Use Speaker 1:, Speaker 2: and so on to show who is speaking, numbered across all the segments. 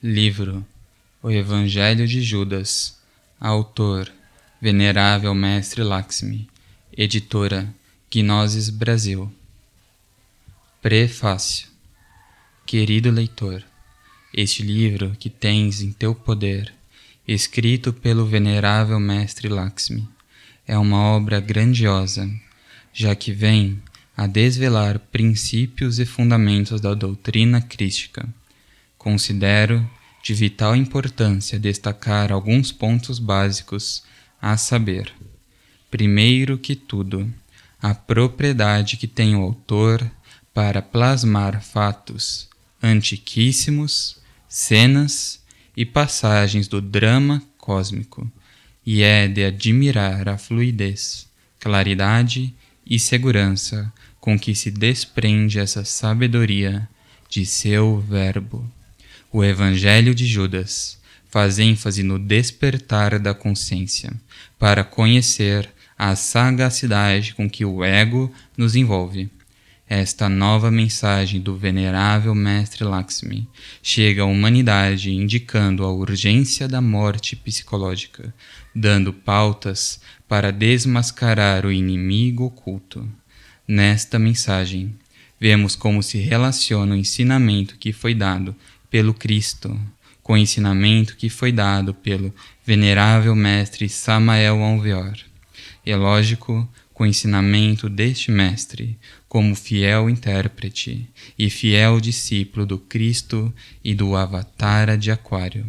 Speaker 1: Livro O Evangelho de Judas. Autor Venerável Mestre Lakshmi. Editora Gnosis Brasil. Prefácio. Querido leitor, este livro que tens em teu poder, escrito pelo Venerável Mestre Lakshmi, é uma obra grandiosa, já que vem a desvelar princípios e fundamentos da doutrina crística. Considero de vital importância destacar alguns pontos básicos, a saber, primeiro que tudo, a propriedade que tem o autor para plasmar fatos antiquíssimos, cenas e passagens do drama cósmico, e é de admirar a fluidez, claridade e segurança com que se desprende essa sabedoria de seu verbo. O Evangelho de Judas faz ênfase no despertar da consciência, para conhecer a sagacidade com que o ego nos envolve. Esta nova mensagem do Venerável Mestre Lakshmi chega à humanidade indicando a urgência da morte psicológica, dando pautas para desmascarar o inimigo oculto. Nesta mensagem, vemos como se relaciona o ensinamento que foi dado pelo Cristo, com o ensinamento que foi dado pelo Venerável Mestre Samael Aun Weor. É lógico, com o ensinamento deste Mestre, como fiel intérprete e fiel discípulo do Cristo e do Avatara de Aquário.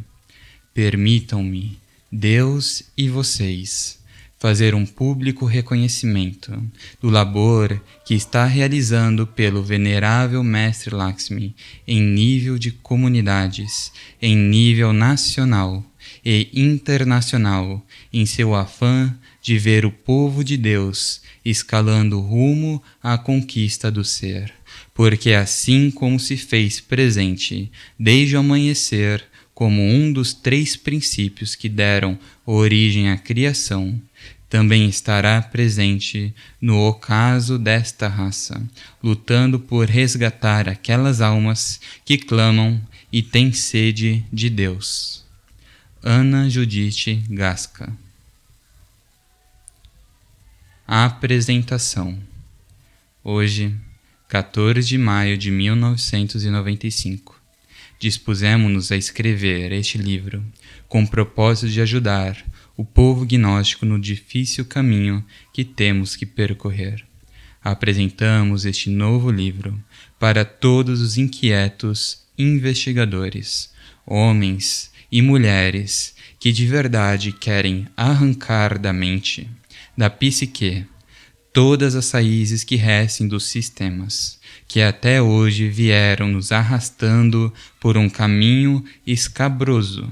Speaker 1: Permitam-me, Deus e vocês, fazer um público reconhecimento do labor que está realizando pelo Venerável Mestre Lakshmi em nível de comunidades, em nível nacional e internacional, em seu afã de ver o povo de Deus escalando rumo à conquista do ser, porque assim como se fez presente desde o amanhecer como um dos 3 princípios que deram origem à criação, também estará presente no ocaso desta raça, lutando por resgatar aquelas almas que clamam e têm sede de Deus. Ana Judith Gasca. Apresentação. Hoje, 14 de maio de 1995. Dispusemos-nos a escrever este livro com o propósito de ajudar o povo gnóstico no difícil caminho que temos que percorrer. Apresentamos este novo livro para todos os inquietos investigadores, homens e mulheres que de verdade querem arrancar da mente, da psique, todas as raízes que restem dos sistemas, que até hoje vieram nos arrastando por um caminho escabroso,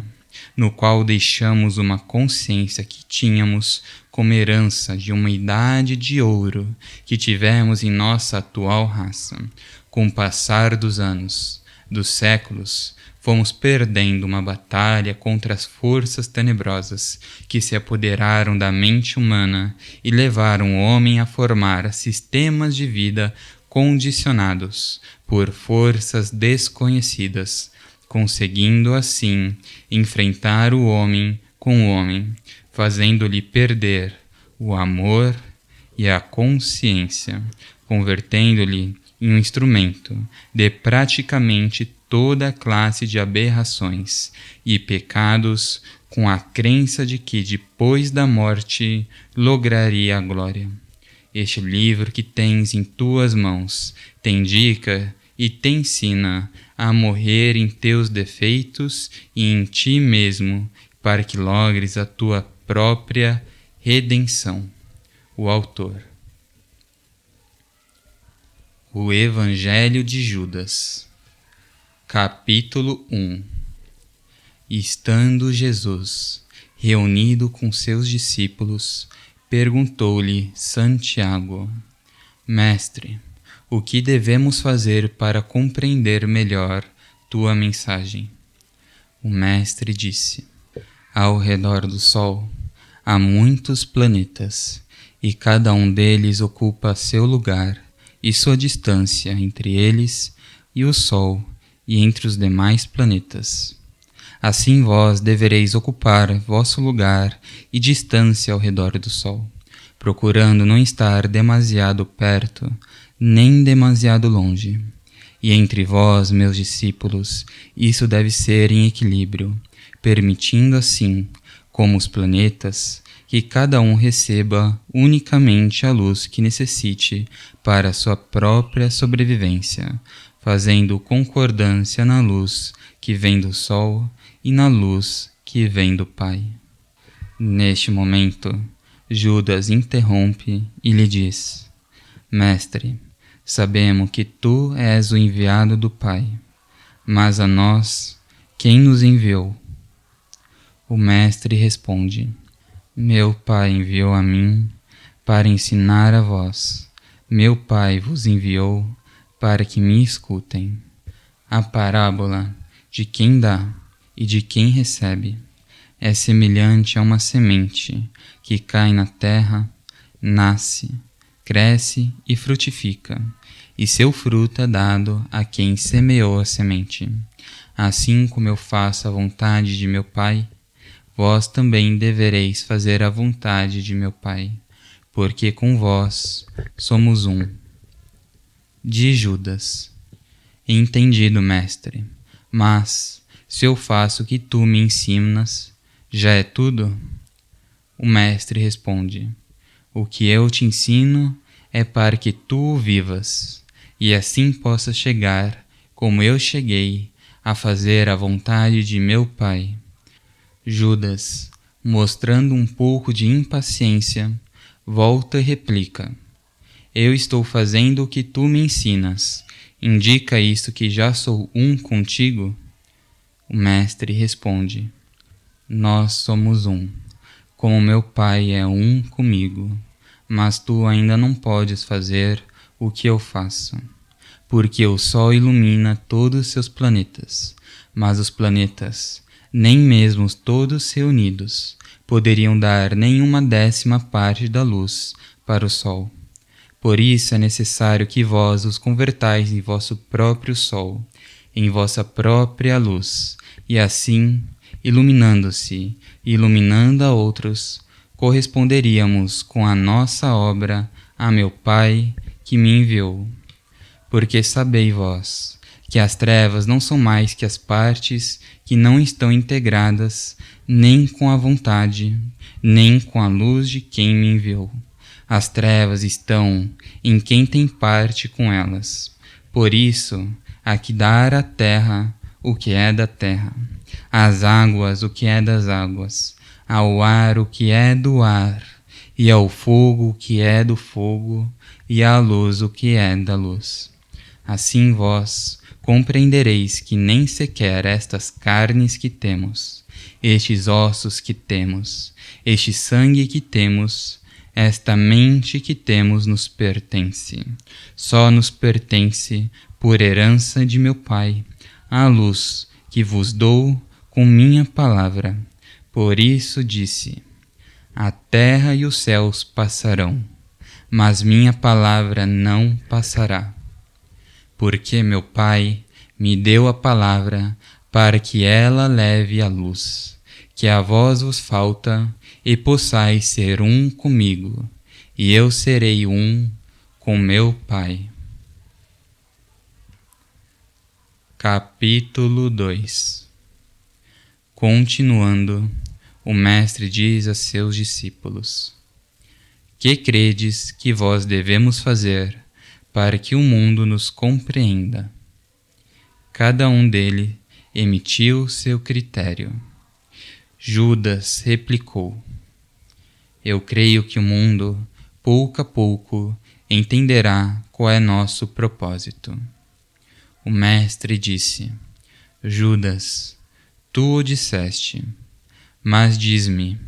Speaker 1: no qual deixamos uma consciência que tínhamos como herança de uma idade de ouro que tivemos em nossa atual raça. Com o passar dos anos, dos séculos, fomos perdendo uma batalha contra as forças tenebrosas que se apoderaram da mente humana e levaram o homem a formar sistemas de vida condicionados por forças desconhecidas, conseguindo assim enfrentar o homem com o homem, fazendo-lhe perder o amor e a consciência, convertendo-lhe em um instrumento de praticamente toda classe de aberrações e pecados, com a crença de que depois da morte lograria a glória. Este livro que tens em tuas mãos te indica e te ensina a morrer em teus defeitos e em ti mesmo, para que logres a tua própria redenção. O autor. O Evangelho de Judas. Capítulo 1. Estando Jesus reunido com seus discípulos, perguntou-lhe Santiago: Mestre, o que devemos fazer para compreender melhor tua mensagem? O Mestre disse: Ao redor do Sol há muitos planetas, e cada um deles ocupa seu lugar e sua distância entre eles e o Sol e entre os demais planetas. Assim vós devereis ocupar vosso lugar e distância ao redor do sol, procurando não estar demasiado perto, nem demasiado longe. E entre vós, meus discípulos, isso deve ser em equilíbrio, permitindo assim, como os planetas, que cada um receba unicamente a luz que necessite para sua própria sobrevivência, fazendo concordância na luz que vem do Sol e na luz que vem do Pai. Neste momento, Judas interrompe e lhe diz: Mestre, sabemos que tu és o enviado do Pai, mas a nós, quem nos enviou? O Mestre responde: Meu Pai enviou a mim para ensinar a vós. Meu Pai vos enviou para que me escutem. A parábola de quem dá e de quem recebe é semelhante a uma semente que cai na terra, nasce, cresce e frutifica, e seu fruto é dado a quem semeou a semente. Assim como eu faço a vontade de meu Pai, vós também devereis fazer a vontade de meu Pai, porque com vós somos um. De Judas: Entendido, mestre, mas se eu faço o que tu me ensinas, já é tudo? O mestre responde: O que eu te ensino é para que tu o vivas, e assim possas chegar, como eu cheguei, a fazer a vontade de meu Pai. Judas, mostrando um pouco de impaciência, volta e replica: Eu estou fazendo o que tu me ensinas. Indica isto que já sou um contigo? O mestre responde: Nós somos um, como meu Pai é um comigo, mas tu ainda não podes fazer o que eu faço, porque o Sol ilumina todos os seus planetas, mas os planetas, nem mesmo todos reunidos, poderiam dar nenhuma 10ª parte da luz para o Sol. Por isso é necessário que vós os convertais em vosso próprio Sol, em vossa própria luz, e assim, iluminando-se e iluminando a outros, corresponderíamos com a nossa obra a meu Pai que me enviou. Porque sabei vós que as trevas não são mais que as partes que não estão integradas nem com a vontade, nem com a luz de quem me enviou. As trevas estão em quem tem parte com elas. Por isso, há que dar à terra o que é da terra, às águas o que é das águas, ao ar o que é do ar, e ao fogo o que é do fogo, e à luz o que é da luz. Assim vós compreendereis que nem sequer estas carnes que temos, estes ossos que temos, este sangue que temos, esta mente que temos nos pertence. Só nos pertence, por herança de meu Pai, a luz que vos dou com minha palavra. Por isso disse: A terra e os céus passarão, mas minha palavra não passará. Porque meu Pai me deu a palavra para que ela leve a luz, que a vós vos falta, e possais ser um comigo, e eu serei um com meu Pai. Capítulo 2. Continuando, o Mestre diz a seus discípulos: Que credes que vós devemos fazer para que o mundo nos compreenda? Cada um dele emitiu seu critério. Judas replicou: Eu creio que o mundo, pouco a pouco, entenderá qual é nosso propósito. O Mestre disse: Judas, tu o disseste, mas diz-me,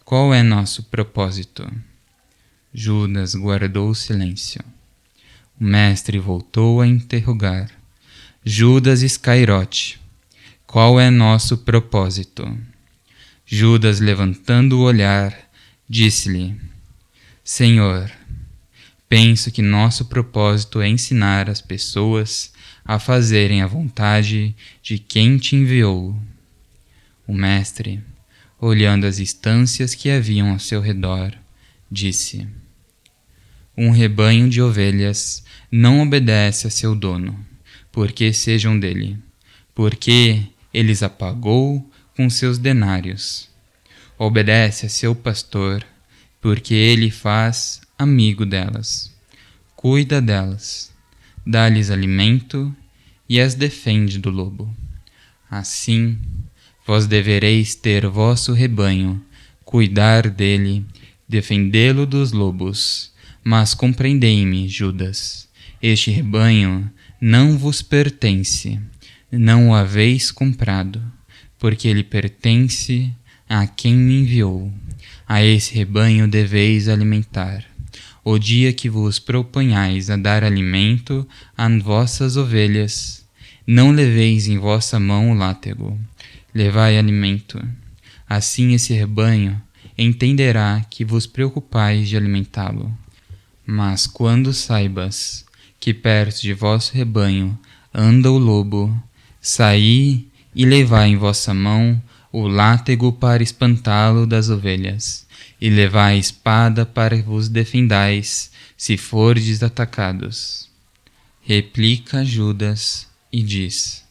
Speaker 1: qual é nosso propósito? Judas guardou silêncio. O Mestre voltou a interrogar: Judas Iscariote, qual é nosso propósito? Judas, levantando o olhar, disse-lhe: Senhor, penso que nosso propósito é ensinar as pessoas a fazerem a vontade de quem te enviou. O mestre, olhando as estâncias que haviam ao seu redor, disse: um rebanho de ovelhas não obedece a seu dono, porque sejam dele, porque eles a pagou com seus denários. Obedece a seu pastor, porque ele faz amigo delas, cuida delas, dá-lhes alimento e as defende do lobo. Assim, vós devereis ter vosso rebanho, cuidar dele, defendê-lo dos lobos. Mas compreendei-me, Judas, este rebanho não vos pertence, não o haveis comprado, porque ele pertence a quem me enviou. A esse rebanho deveis alimentar. O dia que vos proponhais a dar alimento a vossas ovelhas, não leveis em vossa mão o látego, levai alimento. Assim esse rebanho entenderá que vos preocupais de alimentá-lo. Mas quando saibas que perto de vosso rebanho anda o lobo, saí e levai em vossa mão o látego para espantá-lo das ovelhas, e levai a espada para vos defendais, se fordes atacados. Replica Judas e diz: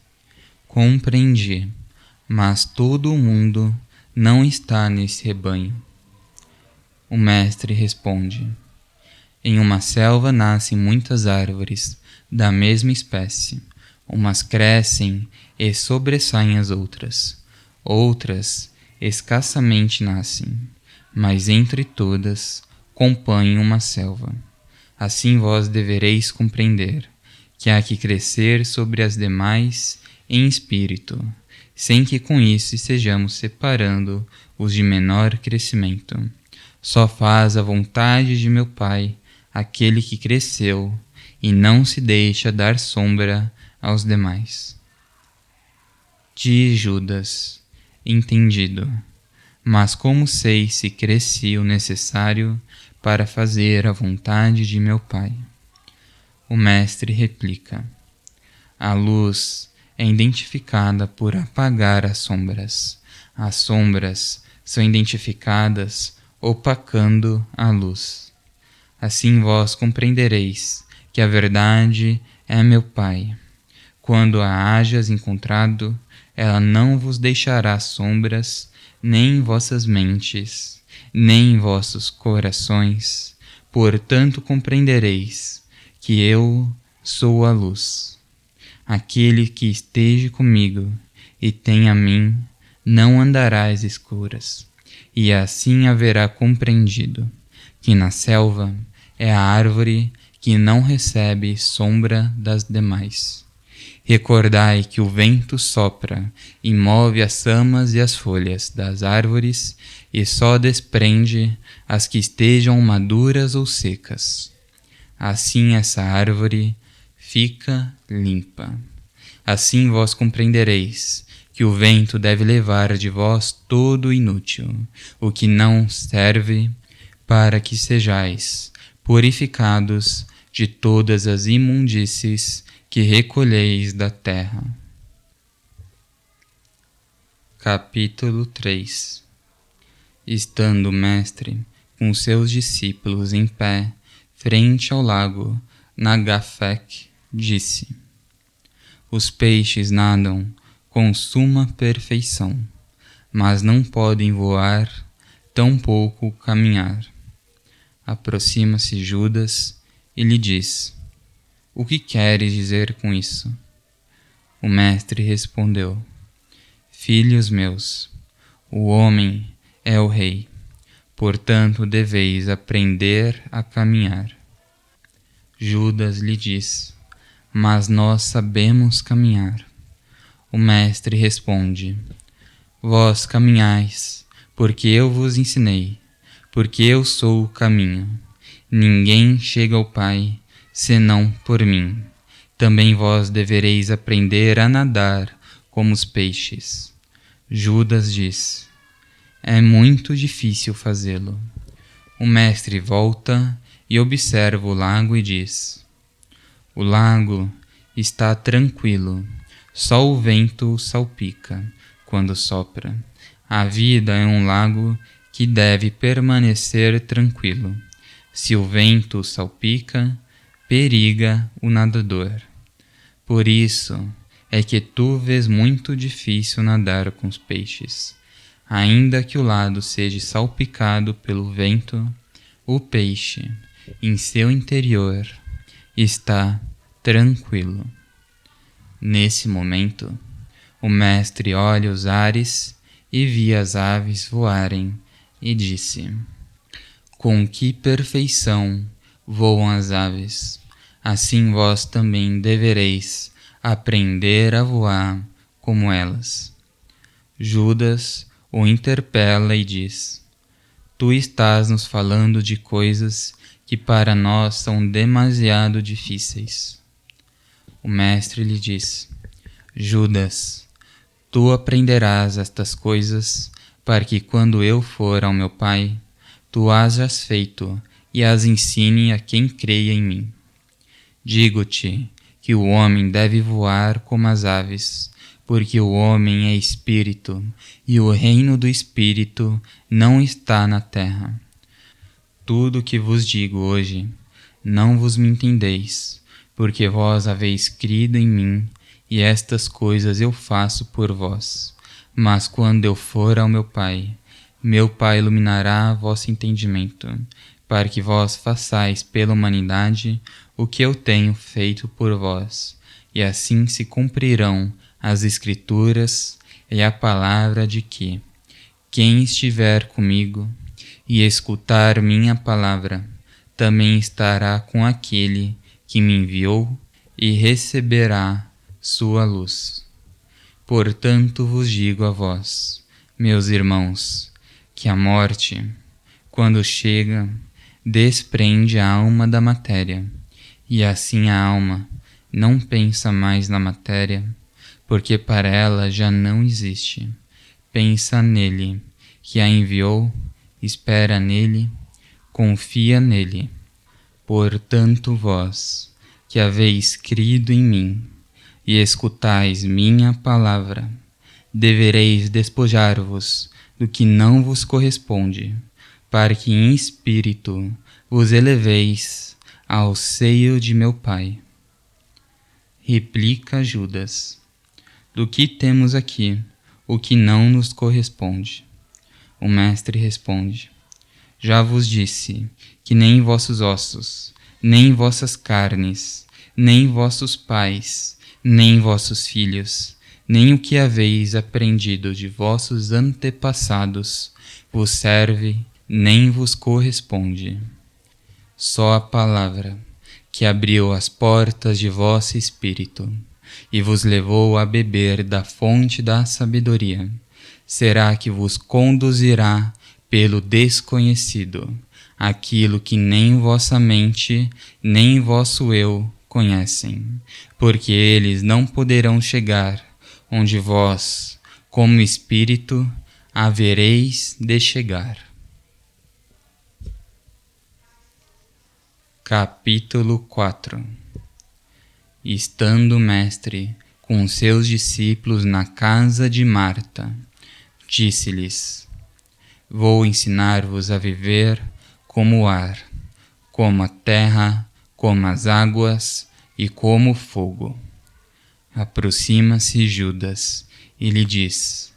Speaker 1: compreendi, mas todo o mundo não está nesse rebanho. O mestre responde: em uma selva nascem muitas árvores da mesma espécie. Umas crescem e sobressaem as outras. Outras escassamente nascem, mas entre todas compõem uma selva. Assim vós devereis compreender que há que crescer sobre as demais em espírito, sem que com isso estejamos separando os de menor crescimento. Só faz a vontade de meu Pai aquele que cresceu e não se deixa dar sombra aos demais. Diz Judas: entendido, mas como sei se cresci o necessário para fazer a vontade de meu Pai? O mestre replica: a luz é identificada por apagar as sombras. As sombras são identificadas opacando a luz. Assim vós compreendereis que a verdade é meu Pai. Quando a hajas encontrado, ela não vos deixará sombras, nem em vossas mentes, nem em vossos corações. Portanto compreendereis que eu sou a luz. Aquele que esteja comigo e tem a mim, não andará às escuras. E assim haverá compreendido que na selva é a árvore que não recebe sombra das demais. Recordai que o vento sopra e move as ramas e as folhas das árvores e só desprende as que estejam maduras ou secas. Assim essa árvore fica limpa. Assim vós compreendereis que o vento deve levar de vós todo o inútil, o que não serve, para que sejais purificados de todas as imundícies que recolheis da terra. Capítulo 3. Estando o mestre com seus discípulos em pé, frente ao lago Nagafek, disse: os peixes nadam com suma perfeição, mas não podem voar, tampouco caminhar. Aproxima-se Judas e lhe diz: o que queres dizer com isso? O mestre respondeu: filhos meus, o homem é o rei, portanto deveis aprender a caminhar. Judas lhe diz: mas nós sabemos caminhar. O mestre responde: vós caminhais, porque eu vos ensinei, porque eu sou o caminho. Ninguém chega ao Pai, senão por mim. Também vós devereis aprender a nadar como os peixes. Judas diz: é muito difícil fazê-lo. O mestre volta e observa o lago e diz: o lago está tranquilo, só o vento o salpica quando sopra, A vida é um lago que deve permanecer tranquilo. Se o vento salpica, periga o nadador. Por isso é que tu vês muito difícil nadar com os peixes. Ainda que o lado seja salpicado pelo vento, o peixe, em seu interior, está tranquilo. Nesse momento, o mestre olha os ares e via as aves voarem e disse: com que perfeição voam as aves, assim vós também devereis aprender a voar como elas. Judas o interpela e diz: tu estás nos falando de coisas que para nós são demasiado difíceis. O mestre lhe diz: Judas, tu aprenderás estas coisas para que quando eu for ao meu Pai, tu hajas feito e as ensine a quem creia em mim. Digo-te que o homem deve voar como as aves, porque o homem é espírito, e o reino do espírito não está na terra. Tudo o que vos digo hoje, não vos me entendeis, porque vós haveis crido em mim, e estas coisas eu faço por vós. Mas quando eu for ao meu Pai iluminará vosso entendimento, para que vós façais pela humanidade o que eu tenho feito por vós, e assim se cumprirão as Escrituras e a palavra de que: quem estiver comigo e escutar minha palavra, também estará com aquele que me enviou e receberá sua luz. Portanto vos digo a vós, meus irmãos, que a morte, quando chega, desprende a alma da matéria, e assim a alma não pensa mais na matéria, porque para ela já não existe. Pensa nele, que a enviou, espera nele, confia nele. Portanto vós, que haveis crido em mim, e escutais minha palavra, devereis despojar-vos do que não vos corresponde, para que em espírito vos eleveis ao seio de meu Pai. Replica Judas: do que temos aqui o que não nos corresponde? O mestre responde: já vos disse que nem vossos ossos, nem vossas carnes, nem vossos pais, nem vossos filhos, nem o que haveis aprendido de vossos antepassados vos serve nem vos corresponde. Só a palavra que abriu as portas de vosso espírito e vos levou a beber da fonte da sabedoria, será que vos conduzirá pelo desconhecido, aquilo que nem vossa mente, nem vosso eu conhecem, porque eles não poderão chegar onde vós, como espírito, havereis de chegar. Capítulo 4. Estando o mestre com seus discípulos na casa de Marta, disse-lhes: vou ensinar-vos a viver como o ar, como a terra, como as águas e como o fogo. Aproxima-se Judas e lhe diz: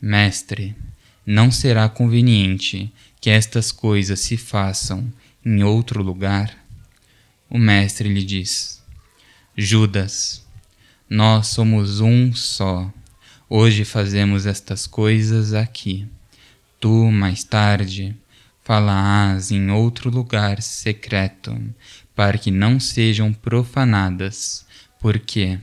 Speaker 1: Mestre, não será conveniente que estas coisas se façam em outro lugar? O mestre lhe diz: Judas, nós somos um só. Hoje fazemos estas coisas aqui. Tu, mais tarde, fala-ás em outro lugar secreto, para que não sejam profanadas, porque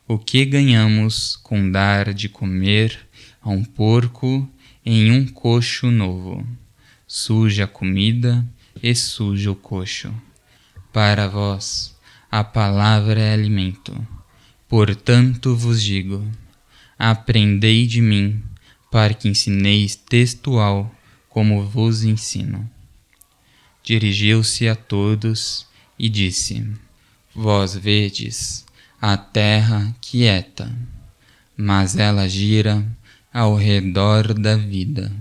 Speaker 1: o que ganhamos com dar de comer a um porco em um coxo novo? Suja a comida e suja o coxo. Para vós, a palavra é alimento. Portanto vos digo: aprendei de mim, para que ensineis textual como vos ensino. Dirigiu-se a todos e disse: vós vedes a terra quieta, mas ela gira ao redor da vida,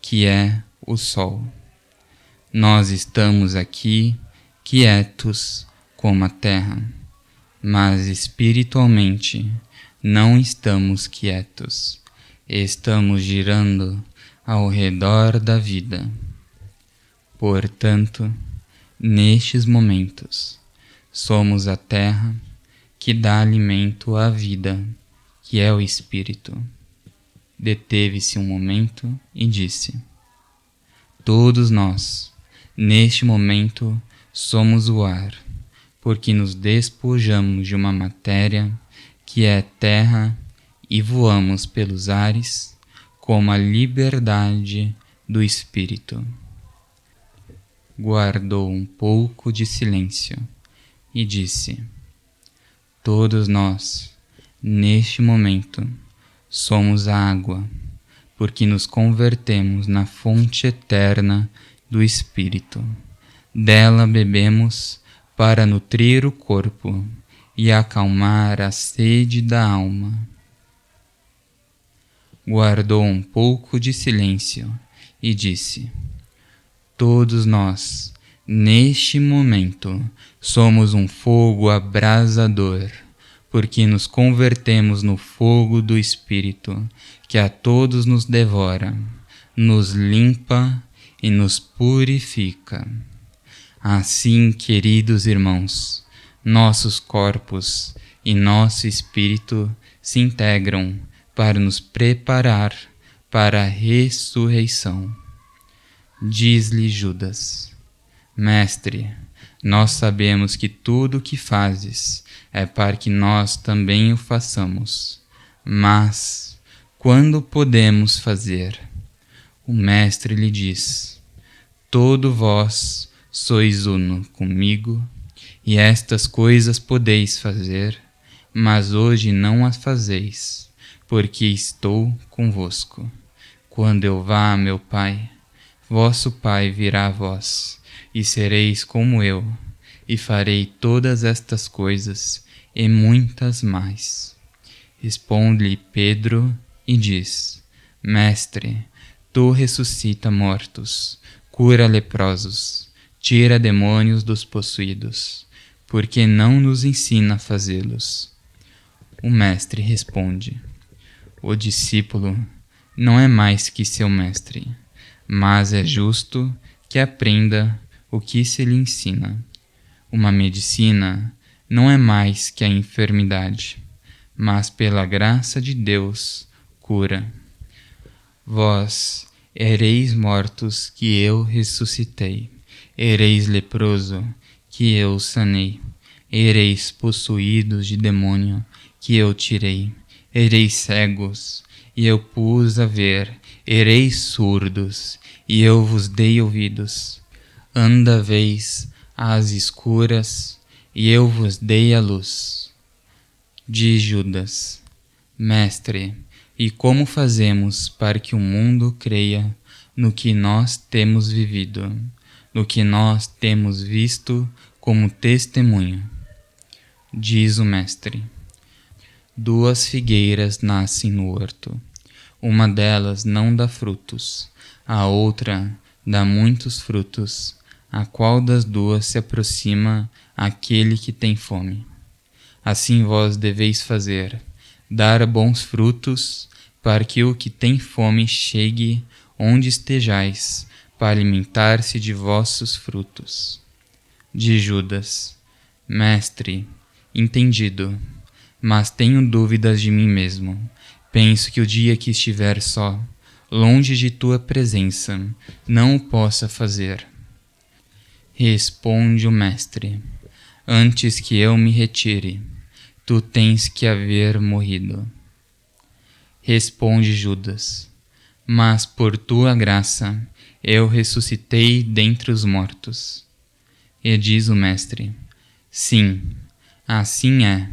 Speaker 1: que é o Sol. Nós estamos aqui quietos como a Terra, mas espiritualmente não estamos quietos. Estamos girando ao redor da vida. Portanto, nestes momentos, somos a terra que dá alimento à vida, que é o Espírito. Deteve-se um momento e disse: todos nós, neste momento, somos o ar, porque nos despojamos de uma matéria que é terra e voamos pelos ares como a liberdade do Espírito. Guardou um pouco de silêncio e disse: todos nós, neste momento, somos a água, porque nos convertemos na fonte eterna do Espírito. Dela bebemos para nutrir o corpo e acalmar a sede da alma. Guardou um pouco de silêncio e disse: todos nós, neste momento, somos um fogo abrasador, porque nos convertemos no fogo do Espírito, que a todos nos devora, nos limpa e nos purifica. Assim, queridos irmãos, nossos corpos e nosso espírito se integram para nos preparar para a ressurreição. Diz-lhe Judas: Mestre, nós sabemos que tudo o que fazes é para que nós também o façamos. Mas quando podemos fazer? O Mestre lhe diz: todo vós sois uno comigo, e estas coisas podeis fazer, mas hoje não as fazeis, porque estou convosco. Quando eu vá a meu Pai, vosso Pai virá a vós, e sereis como eu, e farei todas estas coisas e muitas mais. Responde-lhe Pedro e diz: Mestre, tu ressuscita mortos, cura leprosos, tira demônios dos possuídos, porque não nos ensina a fazê-los? O Mestre responde: o discípulo não é mais que seu mestre, mas é justo que aprenda o que se lhe ensina. Uma medicina não é mais que a enfermidade, mas pela graça de Deus cura. Vós ereis mortos que eu ressuscitei, ereis leproso que eu sanei, ereis possuídos de demônio que eu tirei, ereis cegos e eu pus a ver, ereis surdos e eu vos dei ouvidos. Andaveis às escuras e eu vos dei a luz. Diz Judas: Mestre, e como fazemos para que o mundo creia no que nós temos vivido, no que nós temos visto como testemunho? Diz o Mestre: 2 figueiras nascem no horto. Uma delas não dá frutos, a outra dá muitos frutos. A qual das duas se aproxima aquele que tem fome? Assim vós deveis fazer, dar bons frutos, para que o que tem fome chegue onde estejais, para alimentar-se de vossos frutos. De Judas: Mestre, entendido, mas tenho dúvidas de mim mesmo. Penso que o dia que estiver só, longe de tua presença, não o possa fazer. Responde o Mestre: antes que eu me retire, tu tens que haver morrido. Responde Judas: mas por tua graça eu ressuscitei dentre os mortos. E diz o Mestre: sim, assim é,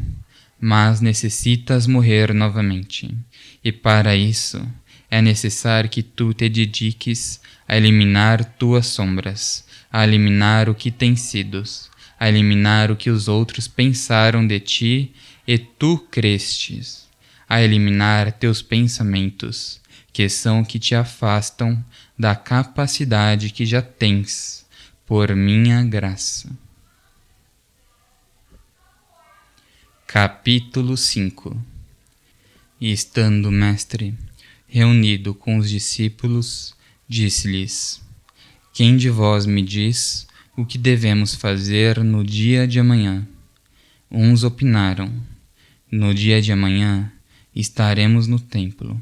Speaker 1: mas necessitas morrer novamente, e para isso é necessário que tu te dediques a eliminar tuas sombras, a eliminar o que tem sido, a eliminar o que os outros pensaram de ti e tu crestes, a eliminar teus pensamentos, que são que te afastam da capacidade que já tens, por minha graça. Capítulo 5. E estando o mestre reunido com os discípulos, disse-lhes: Quem de vós me diz o que devemos fazer no dia de amanhã? Uns opinaram: No dia de amanhã estaremos no templo.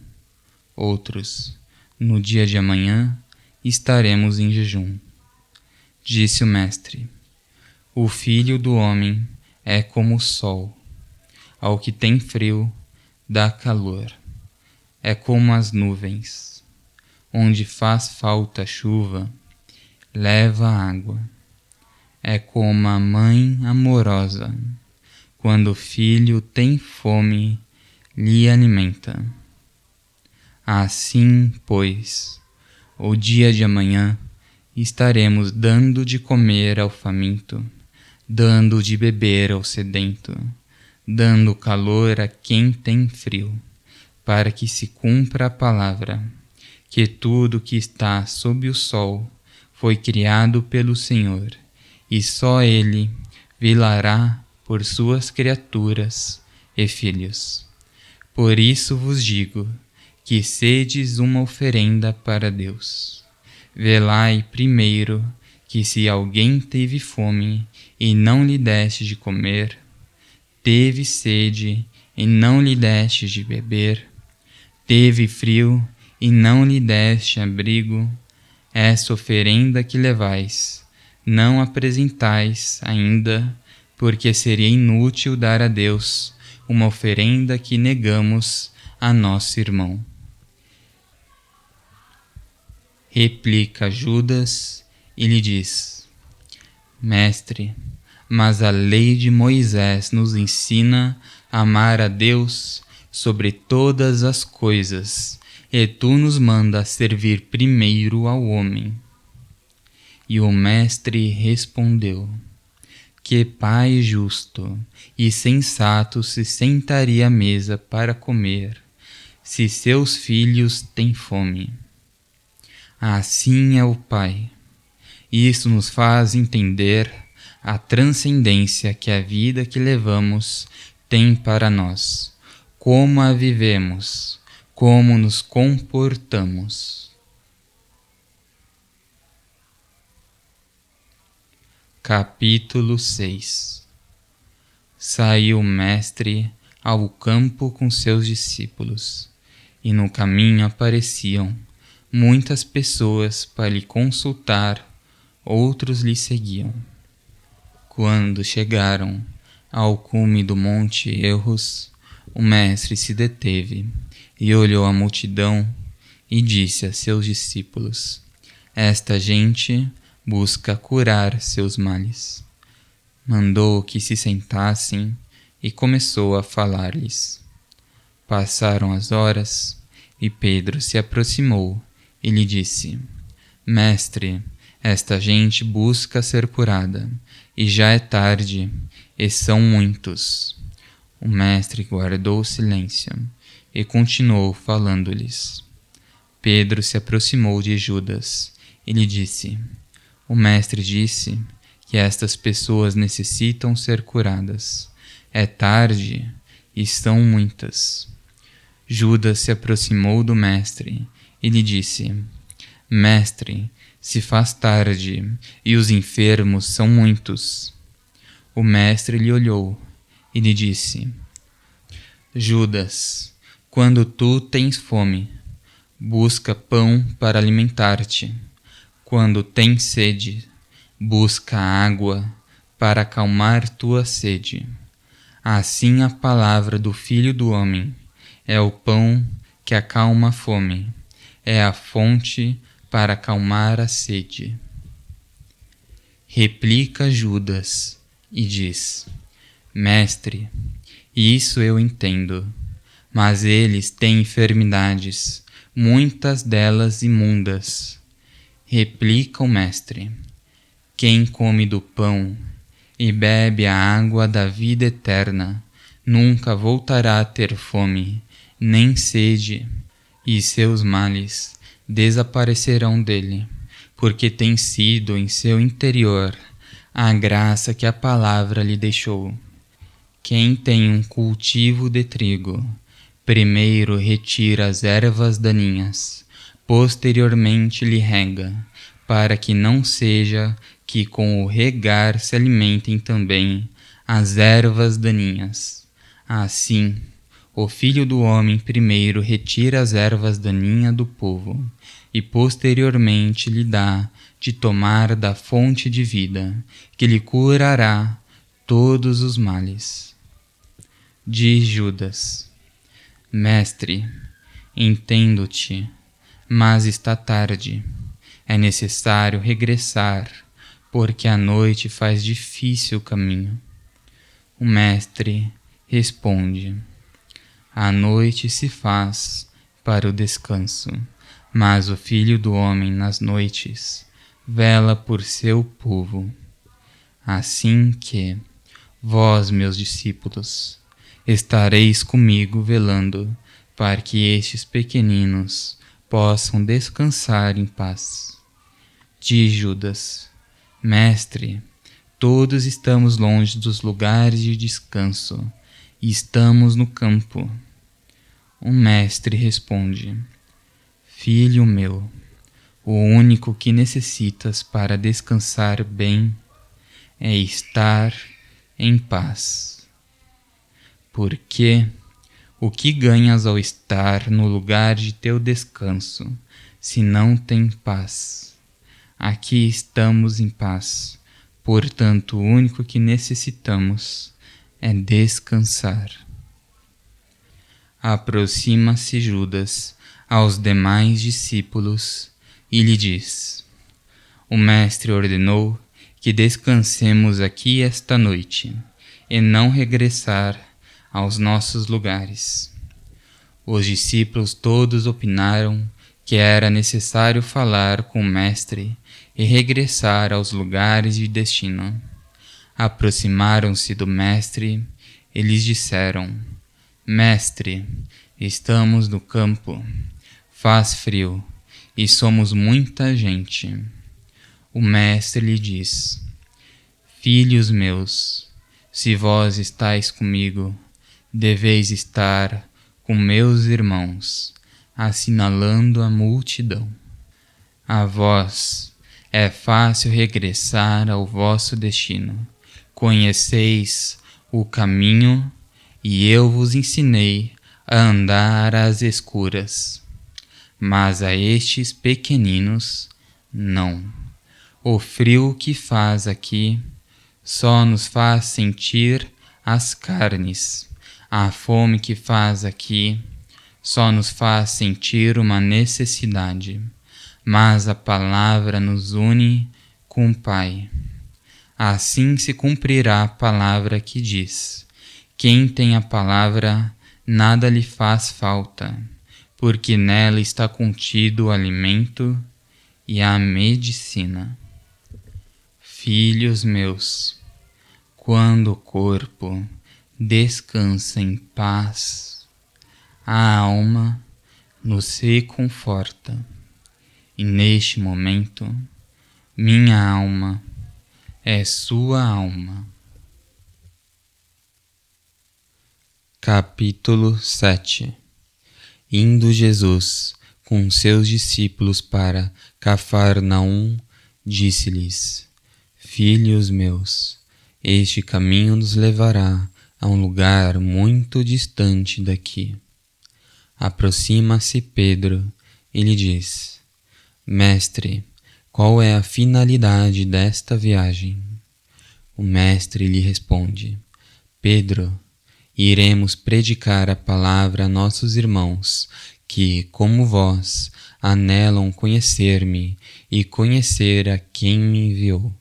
Speaker 1: Outros: No dia de amanhã estaremos em jejum. Disse o mestre: O filho do homem é como o sol. Ao que tem frio, dá calor. É como as nuvens. Onde faz falta chuva, leva água. É como a mãe amorosa. Quando o filho tem fome, lhe alimenta. Assim, pois, o dia de amanhã estaremos dando de comer ao faminto, dando de beber ao sedento, dando calor a quem tem frio, para que se cumpra a palavra, que tudo que está sob o sol foi criado pelo Senhor, e só Ele velará por suas criaturas e filhos. Por isso vos digo, que sedes uma oferenda para Deus. Velai primeiro, que se alguém teve fome e não lhe deste de comer, teve sede e não lhe deste de beber, teve frio e não lhe deste abrigo, essa oferenda que levais, não apresentais ainda, porque seria inútil dar a Deus uma oferenda que negamos a nosso irmão. Replica Judas e lhe diz: Mestre, mas a lei de Moisés nos ensina a amar a Deus sobre todas as coisas, e tu nos manda servir primeiro ao homem. E o mestre respondeu: Que pai justo e sensato se sentaria à mesa para comer, se seus filhos têm fome? Assim é o Pai. Isso nos faz entender a transcendência que a vida que levamos tem para nós, como a vivemos, como nos comportamos. Capítulo 6. Saiu o mestre ao campo com seus discípulos, e no caminho apareciam muitas pessoas para lhe consultar, outros lhe seguiam. Quando chegaram ao cume do monte Erros, o mestre se deteve e olhou a multidão e disse a seus discípulos: Esta gente busca curar seus males. Mandou que se sentassem e começou a falar-lhes. Passaram as horas e Pedro se aproximou e lhe disse: Mestre, esta gente busca ser curada, e já é tarde, e são muitos. O mestre guardou silêncio e continuou falando-lhes. Pedro se aproximou de Judas e lhe disse: O mestre disse que estas pessoas necessitam ser curadas. É tarde e são muitas. Judas se aproximou do mestre e lhe disse: Mestre, se faz tarde e os enfermos são muitos. O mestre lhe olhou e lhe disse: Judas, quando tu tens fome, busca pão para alimentar-te. Quando tens sede, busca água para acalmar tua sede. Assim a palavra do Filho do Homem é o pão que acalma a fome, é a fonte para acalmar a sede. Replica Judas e diz: Mestre, isso eu entendo, mas eles têm enfermidades, muitas delas imundas. Replica o mestre: Quem come do pão e bebe a água da vida eterna nunca voltará a ter fome, nem sede, e seus males desaparecerão dele, porque tem sido em seu interior a graça que a palavra lhe deixou. Quem tem um cultivo de trigo, primeiro retira as ervas daninhas, posteriormente lhe rega, para que não seja que com o regar se alimentem também as ervas daninhas. Assim, o Filho do Homem primeiro retira as ervas daninhas do povo, e posteriormente lhe dá de tomar da fonte de vida, que lhe curará todos os males. Diz Judas: Mestre, entendo-te, mas está tarde. É necessário regressar, porque a noite faz difícil o caminho. O mestre responde: a noite se faz para o descanso, mas o Filho do Homem nas noites vela por seu povo. Assim que, vós, meus discípulos, estareis comigo velando, para que estes pequeninos possam descansar em paz. Diz Judas: Mestre, todos estamos longe dos lugares de descanso e estamos no campo. O mestre responde: Filho meu, o único que necessitas para descansar bem é estar em paz. Porque o que ganhas ao estar no lugar de teu descanso, se não tem paz? Aqui estamos em paz, portanto o único que necessitamos é descansar. Aproxima-se Judas aos demais discípulos e lhe diz: o mestre ordenou que descansemos aqui esta noite e não regressar aos nossos lugares. Os discípulos todos opinaram que era necessário falar com o mestre e regressar aos lugares de destino. Aproximaram-se do mestre e lhes disseram: Mestre, estamos no campo, faz frio e somos muita gente. O mestre lhe diz: Filhos meus, se vós estáis comigo, deveis estar com meus irmãos, assinalando a multidão. A vós é fácil regressar ao vosso destino. Conheceis o caminho e eu vos ensinei a andar às escuras. Mas a estes pequeninos, não. O frio que faz aqui só nos faz sentir as carnes. A fome que faz aqui só nos faz sentir uma necessidade. Mas a palavra nos une com o Pai. Assim se cumprirá a palavra que diz: quem tem a palavra, nada lhe faz falta, porque nela está contido o alimento e a medicina. Filhos meus, quando o corpo descansa em paz, a alma nos reconforta. E neste momento, minha alma é sua alma. Capítulo 7. Indo Jesus com seus discípulos para Cafarnaum, disse-lhes: Filhos meus, este caminho nos levará a um lugar muito distante daqui. Aproxima-se Pedro e lhe diz: Mestre, qual é a finalidade desta viagem? O mestre lhe responde: Pedro, iremos predicar a palavra a nossos irmãos, que, como vós, anelam conhecer-me e conhecer a quem me enviou.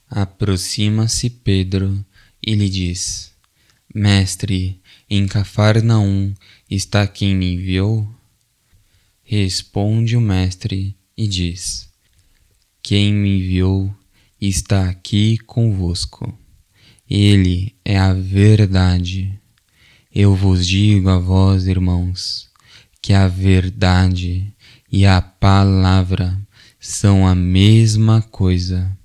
Speaker 1: Aproxima-se Pedro e lhe diz: Mestre, em Cafarnaum está quem me enviou? Responde o mestre e diz: quem me enviou está aqui convosco. Ele é a verdade. Eu vos digo a vós, irmãos, que a verdade e a palavra são a mesma coisa,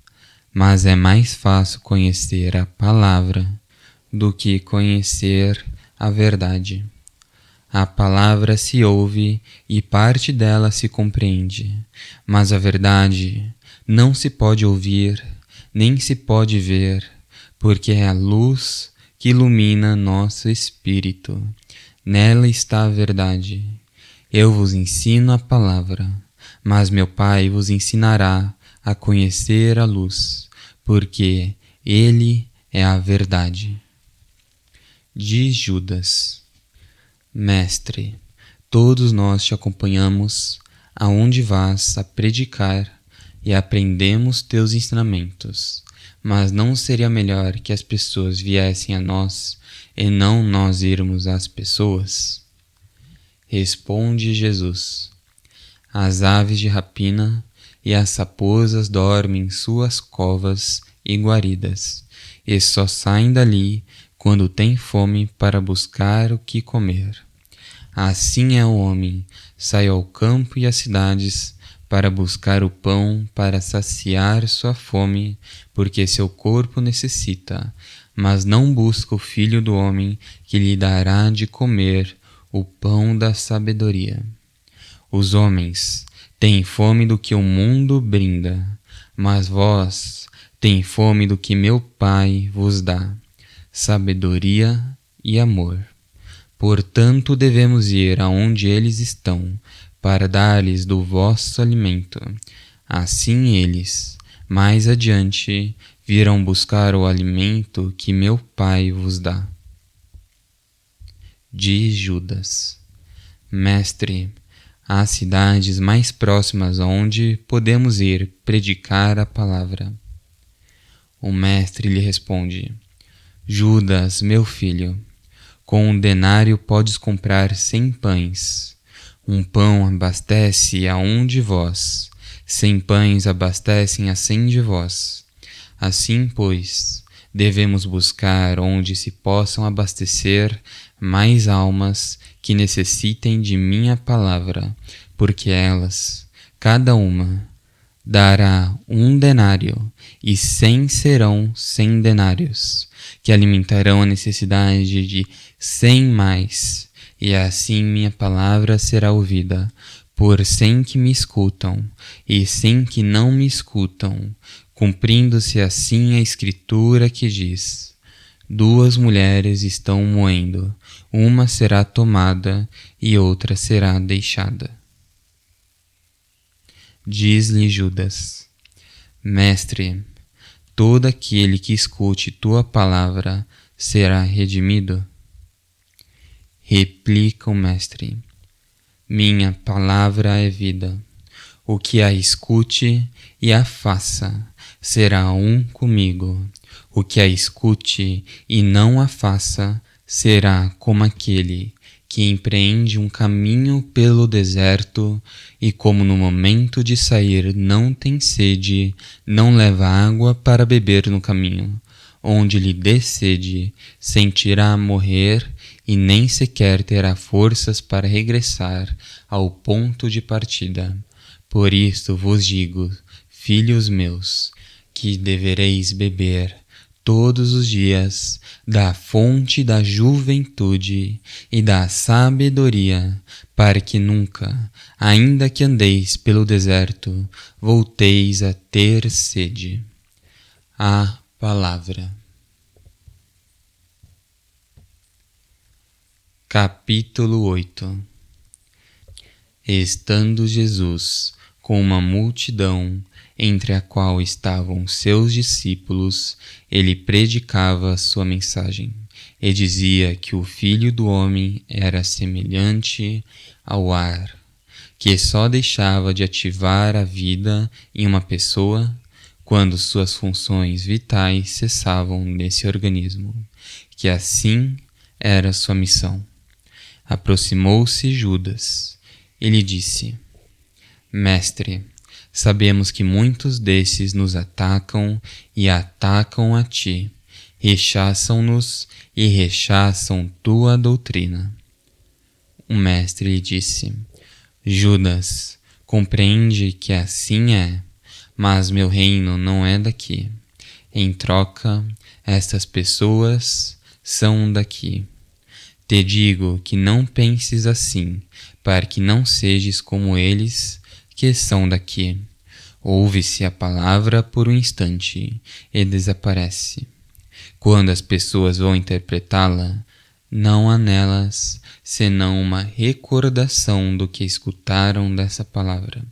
Speaker 1: mas é mais fácil conhecer a palavra do que conhecer a verdade. A palavra se ouve e parte dela se compreende, mas a verdade não se pode ouvir, nem se pode ver, porque é a luz que ilumina nosso espírito. Nela está a verdade. Eu vos ensino a palavra, mas meu Pai vos ensinará a conhecer a luz, porque Ele é a verdade. Diz Judas: Mestre, todos nós te acompanhamos aonde vás a predicar e aprendemos teus ensinamentos, mas não seria melhor que as pessoas viessem a nós e não nós irmos às pessoas? Responde Jesus: As aves de rapina e as raposas dormem em suas covas e guaridas, e só saem dali quando têm fome para buscar o que comer. Assim é o homem, sai ao campo e às cidades para buscar o pão, para saciar sua fome, porque seu corpo necessita, mas não busca o Filho do Homem, que lhe dará de comer o pão da sabedoria. Os homens têm fome do que o mundo brinda, mas vós têm fome do que meu Pai vos dá, sabedoria e amor. Portanto, devemos ir aonde eles estão, para dar-lhes do vosso alimento. Assim eles, mais adiante, virão buscar o alimento que meu Pai vos dá. Diz Judas: Mestre, há cidades mais próximas aonde podemos ir predicar a palavra. O mestre lhe responde: Judas, meu filho, com 1 denário podes comprar 100 pães. Um pão abastece a um de vós, 100 pães abastecem a 100 de vós. Assim, pois, devemos buscar onde se possam abastecer mais almas que necessitem de minha palavra, porque elas, cada uma, dará 1 denário, e 100 serão 100 denários, que alimentarão a necessidade de 100 mais, e assim minha palavra será ouvida por 100 que me escutam, e 100 que não me escutam, cumprindo-se assim a Escritura que diz: 2 mulheres estão moendo, uma será tomada e outra será deixada. Diz-lhe Judas: Mestre, todo aquele que escute tua palavra será redimido? Replica o mestre: Minha palavra é vida. O que a escute e a faça será um comigo. O que a escute e não a faça será como aquele que empreende um caminho pelo deserto e, como no momento de sair não tem sede, não leva água para beber no caminho. Onde lhe dê sede, sentirá morrer e nem sequer terá forças para regressar ao ponto de partida. Por isto vos digo, filhos meus, que devereis beber todos os dias da fonte da juventude e da sabedoria, para que nunca, ainda que andeis pelo deserto, volteis a ter sede. A palavra. Capítulo 8. Estando Jesus com uma multidão, entre a qual estavam seus discípulos, ele predicava sua mensagem, e dizia que o Filho do Homem era semelhante ao ar, que só deixava de ativar a vida em uma pessoa quando suas funções vitais cessavam nesse organismo, que assim era sua missão. Aproximou-se Judas e lhe disse: Mestre, sabemos que muitos desses nos atacam e atacam a ti, rechaçam-nos e rechaçam tua doutrina. O mestre lhe disse: Judas, compreende que assim é, mas meu reino não é daqui. Em troca, estas pessoas são daqui. Te digo que não penses assim, para que não sejas como eles, que são daqui. Ouve-se a palavra por um instante e desaparece. Quando as pessoas vão interpretá-la, não há nelas senão uma recordação do que escutaram dessa palavra.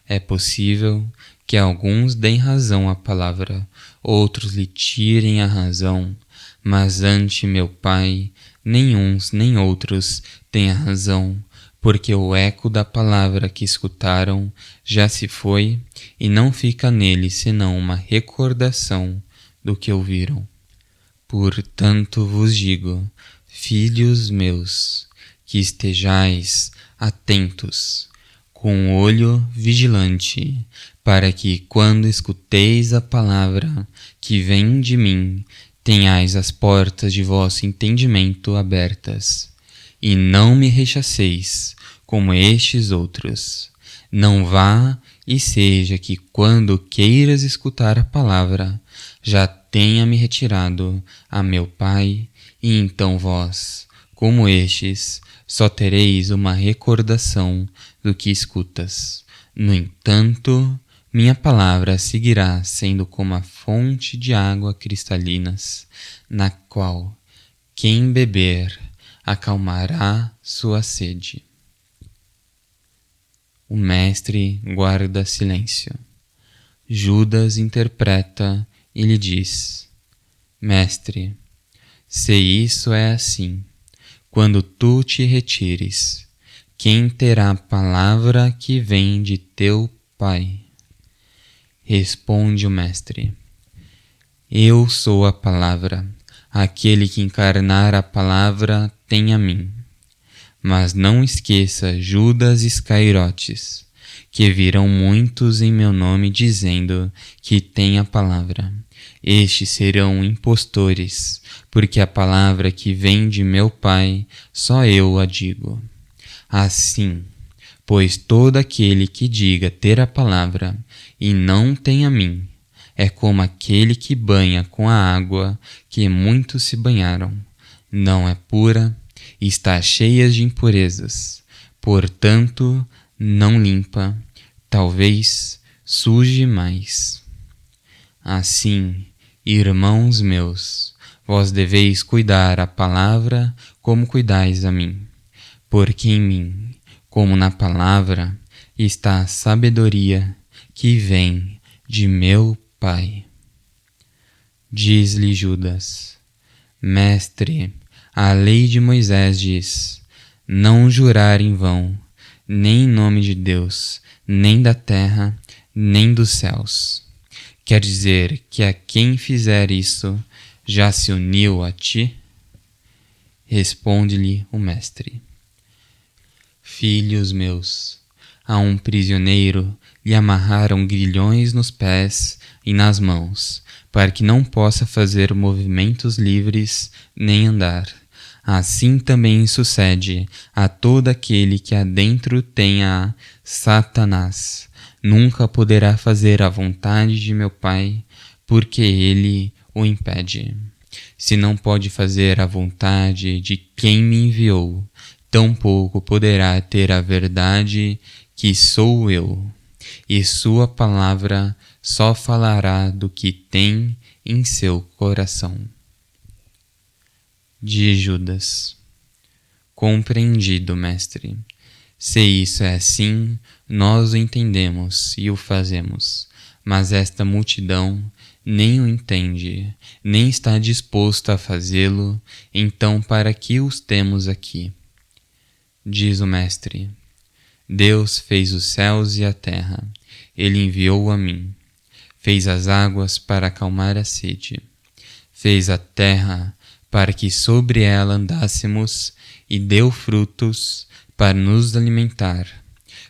Speaker 1: É possível que alguns deem razão à palavra, outros lhe tirem a razão, mas ante meu Pai, nem uns nem outros têm a razão, porque o eco da palavra que escutaram já se foi e não fica nele senão uma recordação do que ouviram. Portanto vos digo, filhos meus, que estejais atentos, com o olho vigilante, para que, quando escuteis a palavra que vem de mim, tenhais as portas de vosso entendimento abertas, e não me rechaceis, como estes outros. Não vá e seja que, quando queiras escutar a palavra, já tenha me retirado a meu Pai, e então vós, como estes, só tereis uma recordação do que escutas. No entanto, minha palavra seguirá sendo como a fonte de água cristalinas, na qual quem beber acalmará sua sede. O mestre guarda silêncio. Judas interpreta e lhe diz: Mestre, se isso é assim, quando tu te retires, quem terá a palavra que vem de teu Pai? Responde o mestre: Eu sou a palavra, aquele que encarnar a palavra tem a mim. Mas não esqueça Judas Iscariotes, que virão muitos em meu nome dizendo que têm a palavra. Estes serão impostores, porque a palavra que vem de meu Pai, só eu a digo. Assim, pois todo aquele que diga ter a palavra e não tem a mim, é como aquele que banha com a água que muitos se banharam. Não é pura, está cheia de impurezas, portanto não limpa, talvez suje mais. Assim, irmãos meus, vós deveis cuidar a palavra como cuidais a mim, porque em mim, como na palavra, está a sabedoria que vem de meu Pai. Diz-lhe Judas: Mestre, a lei de Moisés diz: não jurar em vão, nem em nome de Deus, nem da terra, nem dos céus. Quer dizer que a quem fizer isso já se uniu a ti? Responde-lhe o mestre: Filhos meus, a um prisioneiro lhe amarraram grilhões nos pés e nas mãos, para que não possa fazer movimentos livres nem andar. Assim também sucede a todo aquele que adentro tenha Satanás. Nunca poderá fazer a vontade de meu Pai, porque ele o impede. Se não pode fazer a vontade de quem me enviou, tampouco poderá ter a verdade que sou eu, e sua palavra só falará do que tem em seu coração. De Judas: Compreendido, mestre. Se isso é assim, nós o entendemos e o fazemos, mas esta multidão nem o entende, nem está disposto a fazê-lo, então para que os temos aqui? Diz o mestre: Deus fez os céus e a terra, ele enviou a mim. Fez as águas para acalmar a sede, fez a terra para que sobre ela andássemos, e deu frutos para nos alimentar.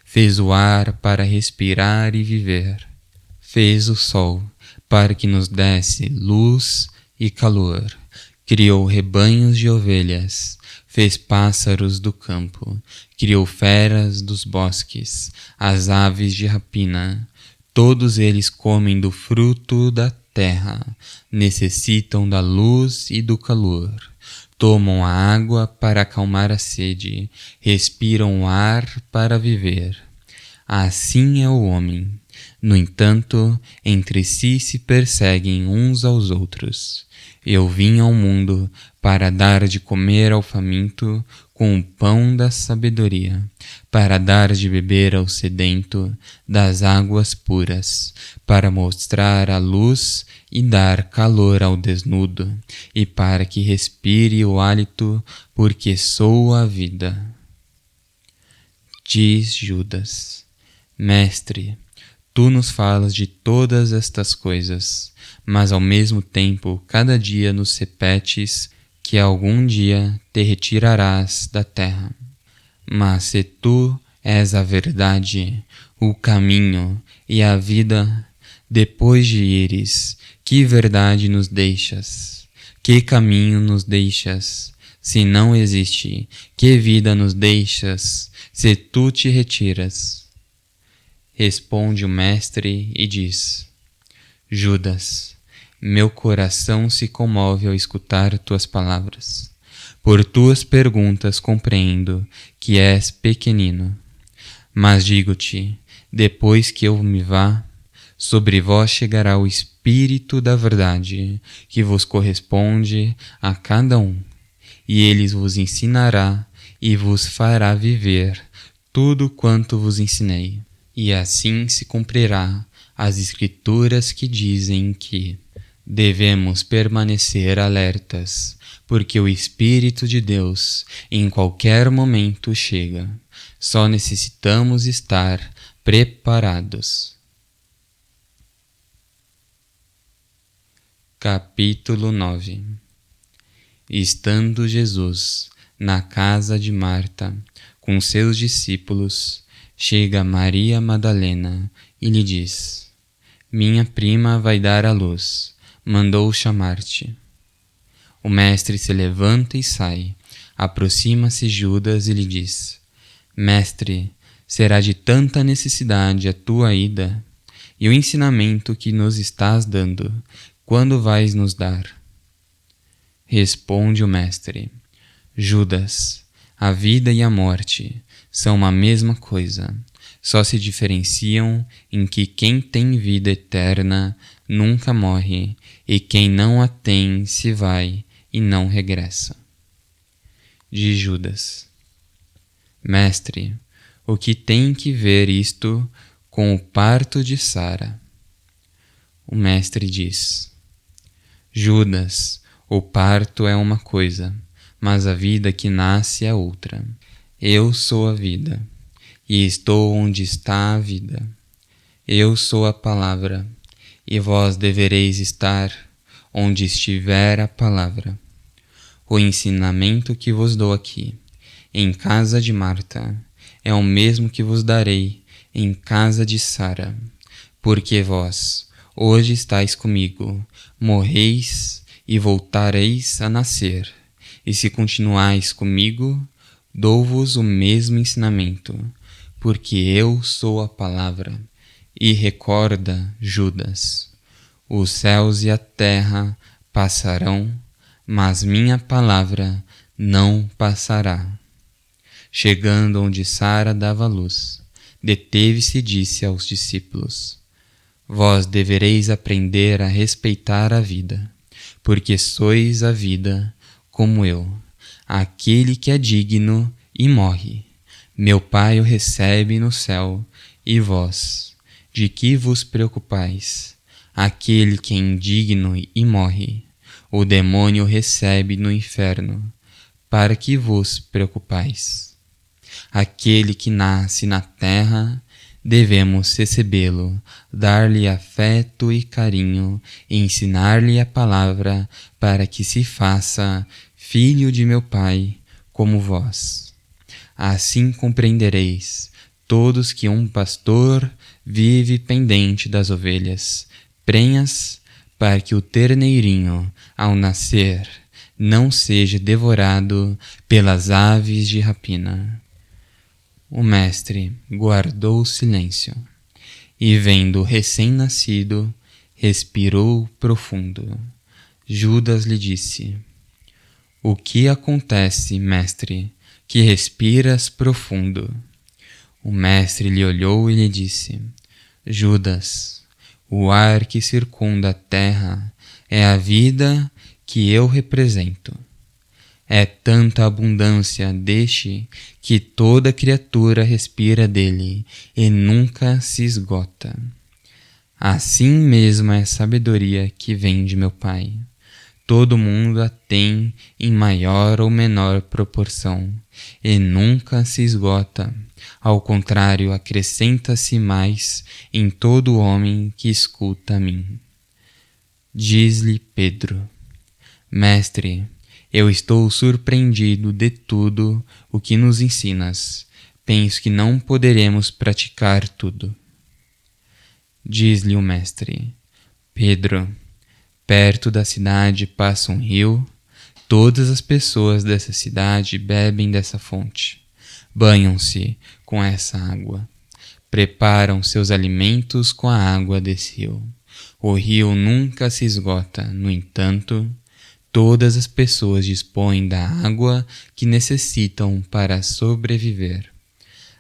Speaker 1: Fez o ar para respirar e viver. Fez o sol para que nos desse luz e calor. Criou rebanhos de ovelhas, fez pássaros do campo, criou feras dos bosques, as aves de rapina. Todos eles comem do fruto da terra, necessitam da luz e do calor. Tomam a água para acalmar a sede, respiram o ar para viver. Assim é o homem. No entanto, entre si se perseguem uns aos outros. Eu vim ao mundo para dar de comer ao faminto com o pão da sabedoria, para dar de beber ao sedento das águas puras, para mostrar a luz e dar calor ao desnudo, e para que respire o hálito, porque sou a vida. Diz Judas: Mestre, tu nos falas de todas estas coisas, mas ao mesmo tempo cada dia nos repetes que algum dia te retirarás da terra. Mas se tu és a verdade, o caminho e a vida, depois de ires, que verdade nos deixas? Que caminho nos deixas? Se não existe, que vida nos deixas, se tu te retiras? Responde o mestre e diz: Judas, meu coração se comove ao escutar tuas palavras. Por tuas perguntas compreendo que és pequenino. Mas digo-te, depois que eu me vá, sobre vós chegará o Espírito da verdade, que vos corresponde a cada um, e ele vos ensinará e vos fará viver tudo quanto vos ensinei. E assim se cumprirá as Escrituras que dizem que devemos permanecer alertas, porque o Espírito de Deus em qualquer momento chega. Só necessitamos estar preparados. Capítulo 9. Estando Jesus na casa de Marta com seus discípulos, chega Maria Madalena e lhe diz: Minha prima vai dar à luz, mandou chamar-te. O mestre se levanta e sai. Aproxima-se Judas e lhe diz: Mestre, será de tanta necessidade a tua ida? E o ensinamento que nos estás dando, quando vais nos dar? Responde o mestre: Judas, a vida e a morte são a mesma coisa. Só se diferenciam em que quem tem vida eterna nunca morre, e quem não a tem se vai e não regressa. Diz Judas: Mestre, o que tem que ver isto com o parto de Sara? O mestre diz: Judas, o parto é uma coisa, mas a vida que nasce é outra. Eu sou a vida, e estou onde está a vida. Eu sou a palavra, e vós devereis estar onde estiver a palavra. O ensinamento que vos dou aqui, em casa de Marta, é o mesmo que vos darei em casa de Sara, porque vós hoje estáis comigo, morreis e voltareis a nascer, e se continuais comigo, dou-vos o mesmo ensinamento, porque eu sou a palavra. E recorda, Judas, os céus e a terra passarão, mas minha palavra não passará. Chegando onde Sara dava luz, deteve-se e disse aos discípulos: Vós devereis aprender a respeitar a vida, porque sois a vida, como eu. Aquele que é digno e morre, meu Pai o recebe no céu, e vós, de que vos preocupais? Aquele que é indigno e morre, o demônio recebe no inferno. Para que vos preocupais? Aquele que nasce na terra, devemos recebê-lo, dar-lhe afeto e carinho, e ensinar-lhe a palavra, para que se faça filho de meu Pai, como vós. Assim compreendereis todos que um pastor vive pendente das ovelhas, prenhas, para que o terneirinho, ao nascer, não seja devorado pelas aves de rapina. O mestre guardou silêncio e, vendo o recém-nascido, respirou profundo. Judas lhe disse: O que acontece, mestre, que respiras profundo? O mestre lhe olhou e lhe disse: Judas, o ar que circunda a terra é a vida que eu represento. É tanta abundância deste que toda criatura respira dele e nunca se esgota. Assim mesmo é a sabedoria que vem de meu Pai. Todo mundo a tem em maior ou menor proporção e nunca se esgota. Ao contrário, acrescenta-se mais em todo homem que escuta a mim. Diz-lhe Pedro: Mestre, eu estou surpreendido de tudo o que nos ensinas. Penso que não poderemos praticar tudo. Diz-lhe o mestre: Pedro, perto da cidade passa um rio. Todas as pessoas dessa cidade bebem dessa fonte. Banham-se com essa água. Preparam seus alimentos com a água desse rio. O rio nunca se esgota, no entanto, todas as pessoas dispõem da água que necessitam para sobreviver.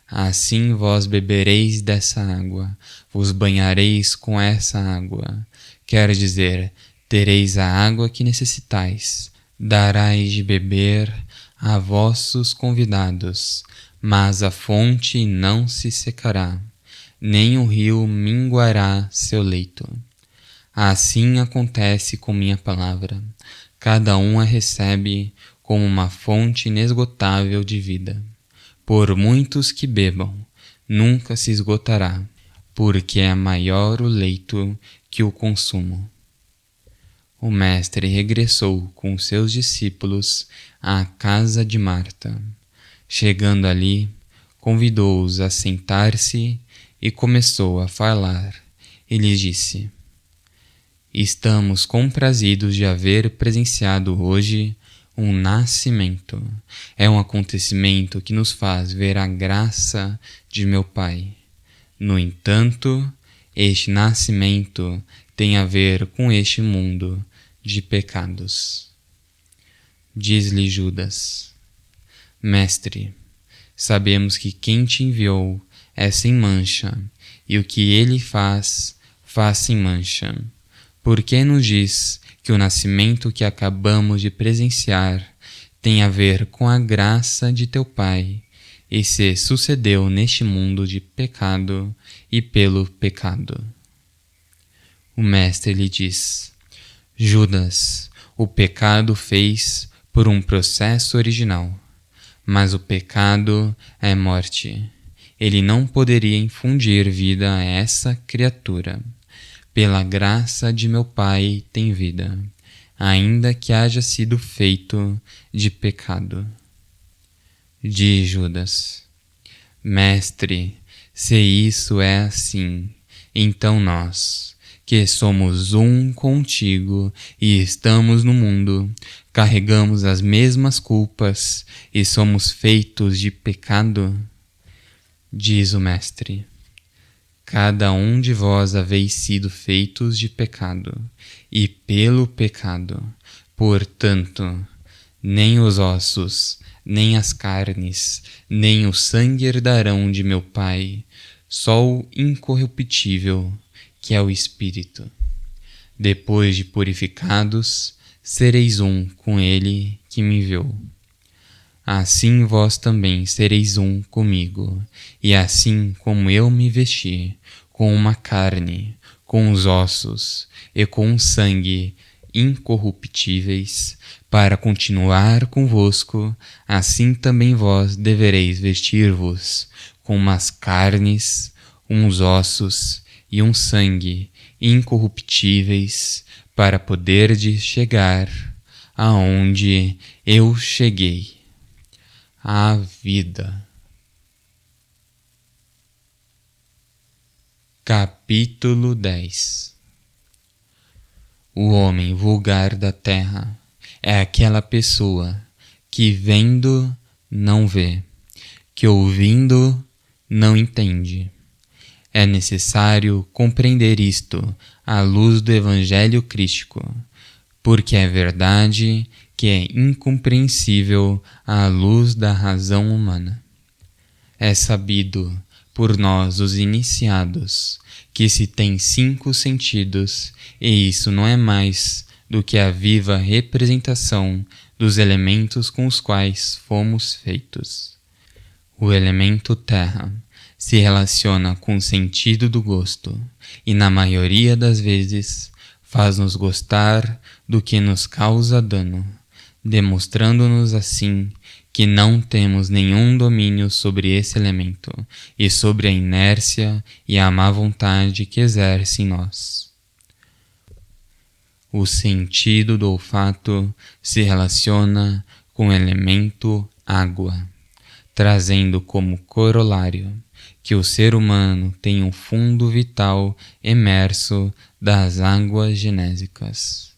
Speaker 1: Assim vós bebereis dessa água, vos banhareis com essa água. Quer dizer, tereis a água que necessitais, darais de beber a vossos convidados, mas a fonte não se secará, nem o rio minguará seu leito. Assim acontece com minha palavra. Cada um a recebe como uma fonte inesgotável de vida. Por muitos que bebam, nunca se esgotará, porque é maior o leito que o consumo. O mestre regressou com seus discípulos à casa de Marta. Chegando ali, convidou-os a sentar-se e começou a falar. E lhes disse: Estamos comprazidos de haver presenciado hoje um nascimento. É um acontecimento que nos faz ver a graça de meu Pai. No entanto, este nascimento tem a ver com este mundo de pecados. Diz-lhe Judas: Mestre, sabemos que quem te enviou é sem mancha, e o que ele faz, faz sem mancha. Por que nos diz que o nascimento que acabamos de presenciar tem a ver com a graça de teu Pai e se sucedeu neste mundo de pecado e pelo pecado? O mestre lhe diz: Judas, o pecado fez por um processo original, mas o pecado é morte. Ele não poderia infundir vida a essa criatura. Pela graça de meu Pai tem vida, ainda que haja sido feito de pecado. Diz Judas: Mestre, se isso é assim, então nós, que somos um contigo e estamos no mundo, carregamos as mesmas culpas e somos feitos de pecado? Diz o mestre: Cada um de vós haveis sido feitos de pecado, e pelo pecado. Portanto, nem os ossos, nem as carnes, nem o sangue herdarão de meu Pai, só o incorruptível, que é o Espírito. Depois de purificados, sereis um com ele que me enviou. Assim vós também sereis um comigo, e assim como eu me vesti com uma carne, com os ossos e com o sangue incorruptíveis, para continuar convosco, assim também vós devereis vestir-vos com umas carnes, uns ossos e um sangue incorruptíveis, para poderdes chegar aonde eu cheguei, a vida. Capítulo 10. O homem vulgar da terra é aquela pessoa que vendo não vê, que ouvindo não entende. É necessário compreender isto à luz do Evangelho crístico, porque é verdade que é incompreensível à luz da razão humana. É sabido por nós, os iniciados, que se tem 5 sentidos, e isso não é mais do que a viva representação dos elementos com os quais fomos feitos. O elemento terra se relaciona com o sentido do gosto e, na maioria das vezes, faz-nos gostar do que nos causa dano, demonstrando-nos assim que não temos nenhum domínio sobre esse elemento e sobre a inércia e a má vontade que exerce em nós. O sentido do olfato se relaciona com o elemento água, trazendo como corolário que o ser humano tem um fundo vital emerso das águas genésicas.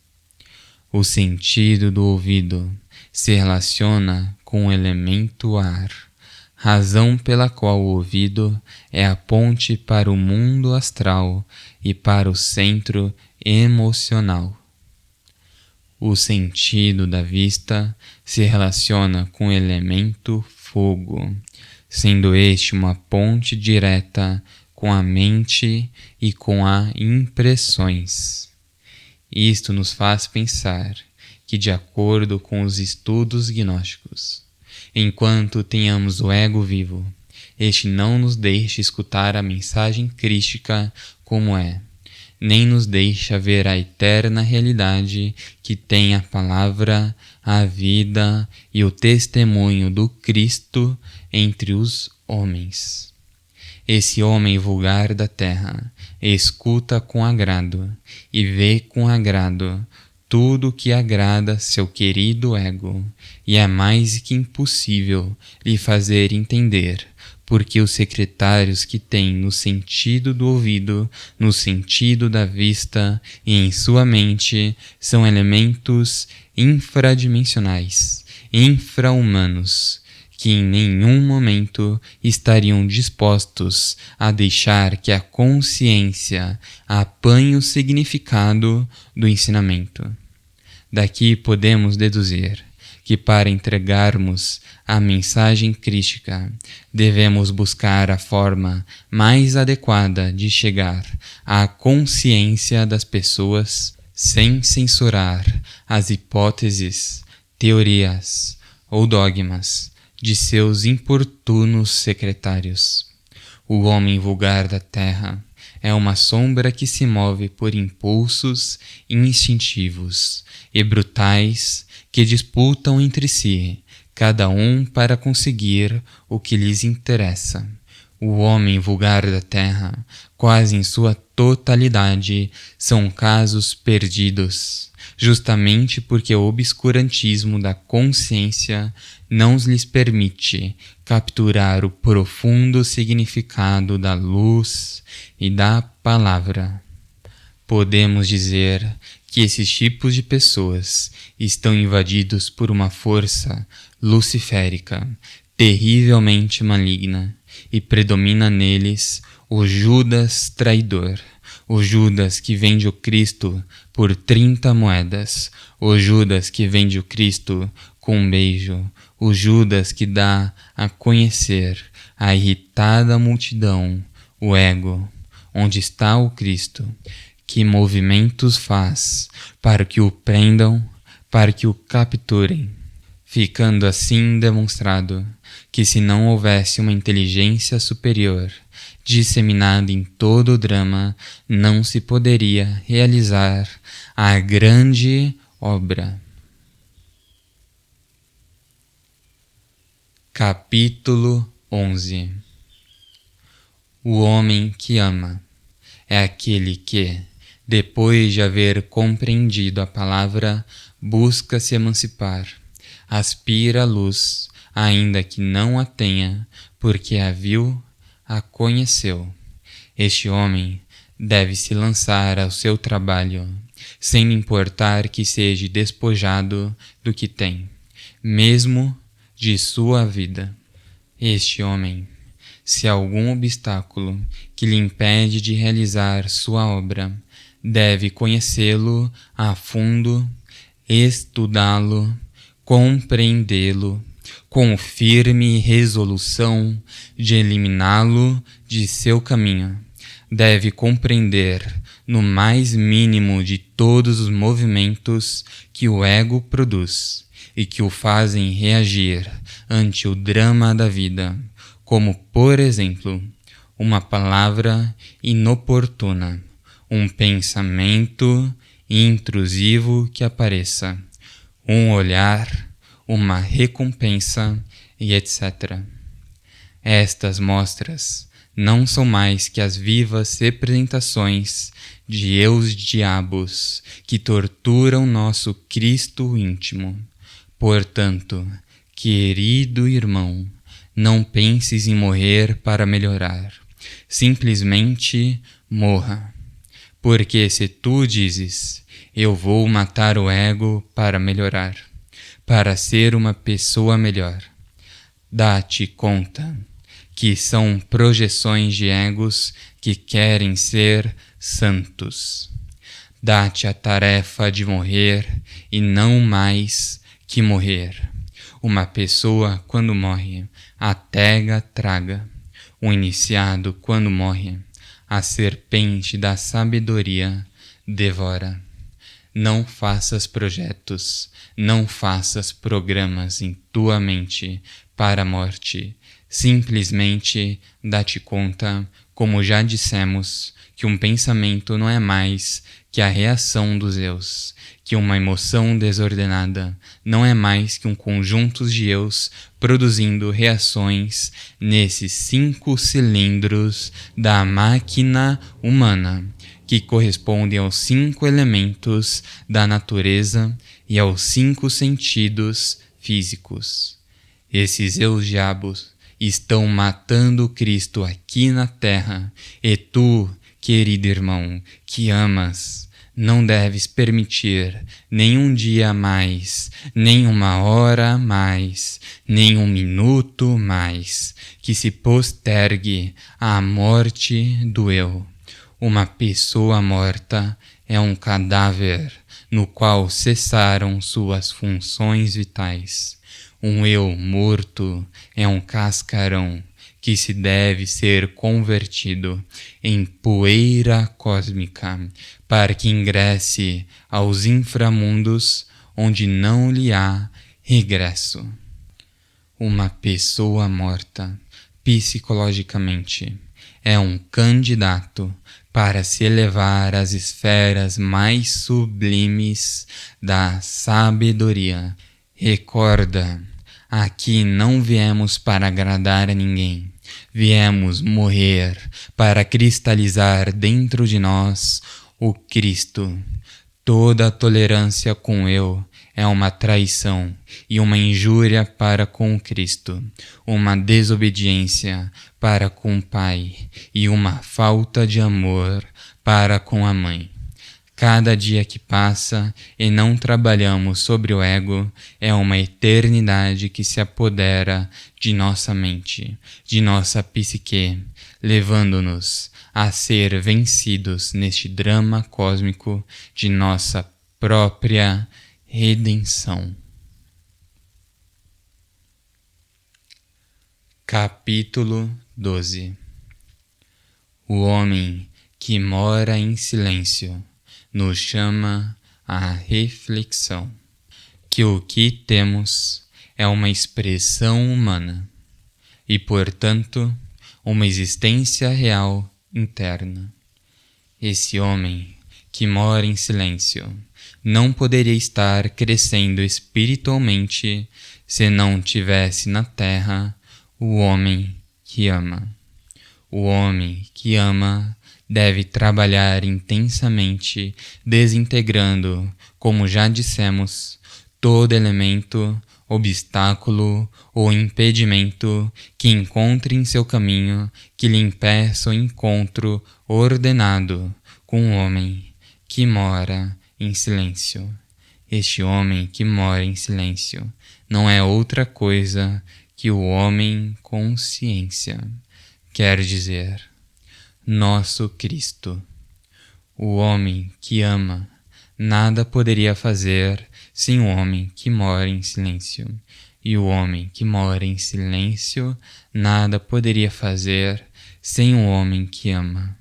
Speaker 1: O sentido do ouvido se relaciona com o elemento ar, razão pela qual o ouvido é a ponte para o mundo astral e para o centro emocional. O sentido da vista se relaciona com o elemento fogo, sendo este uma ponte direta com a mente e com as impressões. Isto nos faz pensar que, de acordo com os estudos gnósticos, enquanto tenhamos o ego vivo, este não nos deixa escutar a mensagem crística como é, nem nos deixa ver a eterna realidade que tem a palavra, a vida e o testemunho do Cristo entre os homens. Esse homem vulgar da terra escuta com agrado e vê com agrado tudo que agrada seu querido ego, e é mais que impossível lhe fazer entender, porque os secretários que tem no sentido do ouvido, no sentido da vista e em sua mente são elementos infradimensionais, infra-humanos, que em nenhum momento estariam dispostos a deixar que a consciência apanhe o significado do ensinamento. Daqui podemos deduzir que, para entregarmos a mensagem crística, devemos buscar a forma mais adequada de chegar à consciência das pessoas sem censurar as hipóteses, teorias ou dogmas de seus importunos secretários. O homem vulgar da terra é uma sombra que se move por impulsos instintivos e brutais que disputam entre si, cada um para conseguir o que lhes interessa. O homem vulgar da terra, quase em sua totalidade, são casos perdidos, justamente porque o obscurantismo da consciência não lhes permite capturar o profundo significado da luz e da palavra. Podemos dizer que esses tipos de pessoas estão invadidos por uma força luciférica, terrivelmente maligna, e predomina neles o Judas traidor, o Judas que vende o Cristo por 30 moedas, o Judas que vende o Cristo com um beijo, o Judas que dá a conhecer à irritada multidão o ego, onde está o Cristo, que movimentos faz para que o prendam, para que o capturem, ficando assim demonstrado que, se não houvesse uma inteligência superior disseminada em todo o drama, não se poderia realizar a grande obra. Capítulo 11. O homem que ama é aquele que, depois de haver compreendido a palavra, busca se emancipar, aspira a luz, ainda que não a tenha, porque a viu, a conheceu. Este homem deve se lançar ao seu trabalho, sem importar que seja despojado do que tem, mesmo de sua vida. Este homem, se há algum obstáculo que lhe impede de realizar sua obra, deve conhecê-lo a fundo, estudá-lo, compreendê-lo, com firme resolução de eliminá-lo de seu caminho. Deve compreender, no mais mínimo de todos os movimentos que o ego produz e que o fazem reagir ante o drama da vida, como, por exemplo, uma palavra inoportuna, um pensamento intrusivo que apareça, um olhar, uma recompensa e etc. Estas mostras não são mais que as vivas representações de eus diabos que torturam nosso Cristo íntimo. Portanto, querido irmão, não penses em morrer para melhorar. Simplesmente morra. Porque se tu dizes, eu vou matar o ego para melhorar, para ser uma pessoa melhor, dá-te conta que são projeções de egos que querem ser santos. Dá-te a tarefa de morrer e não mais que morrer. Uma pessoa, quando morre, a tega traga. O iniciado, quando morre, a serpente da sabedoria devora. Não faças projetos, não faças programas em tua mente para a morte. Simplesmente dá-te conta, como já dissemos, que um pensamento não é mais que a reação dos eus, que uma emoção desordenada não é mais que um conjunto de eus produzindo reações nesses 5 cilindros da máquina humana, que correspondem aos 5 elementos da natureza e aos 5 sentidos físicos. Esses eus diabos estão matando Cristo aqui na terra, e tu, querido irmão, que amas, não deves permitir nem um dia mais, nem uma hora mais, nem um minuto mais, que se postergue a morte do eu. Uma pessoa morta é um cadáver no qual cessaram suas funções vitais. Um eu morto é um cascarão que se deve ser convertido em poeira cósmica para que ingresse aos inframundos onde não lhe há regresso. Uma pessoa morta, psicologicamente, é um candidato para se elevar às esferas mais sublimes da sabedoria. Recorda, aqui não viemos para agradar a ninguém. Viemos morrer para cristalizar dentro de nós o Cristo. Toda tolerância com eu é uma traição e uma injúria para com Cristo, uma desobediência para com o Pai e uma falta de amor para com a Mãe. Cada dia que passa e não trabalhamos sobre o ego é uma eternidade que se apodera de nossa mente, de nossa psique, levando-nos a ser vencidos neste drama cósmico de nossa própria redenção. Capítulo 12. O homem que mora em silêncio nos chama à reflexão, que o que temos é uma expressão humana e, portanto, uma existência real interna. Esse homem que mora em silêncio não poderia estar crescendo espiritualmente se não tivesse na terra o homem que ama. O homem que ama deve trabalhar intensamente, desintegrando, como já dissemos, todo elemento, obstáculo ou impedimento que encontre em seu caminho, que lhe impeça o encontro ordenado com o homem que mora em silêncio. Este homem que mora em silêncio não é outra coisa que o homem consciência, quer dizer, nosso Cristo. O homem que ama nada poderia fazer sem o homem que mora em silêncio, e o homem que mora em silêncio nada poderia fazer sem o homem que ama.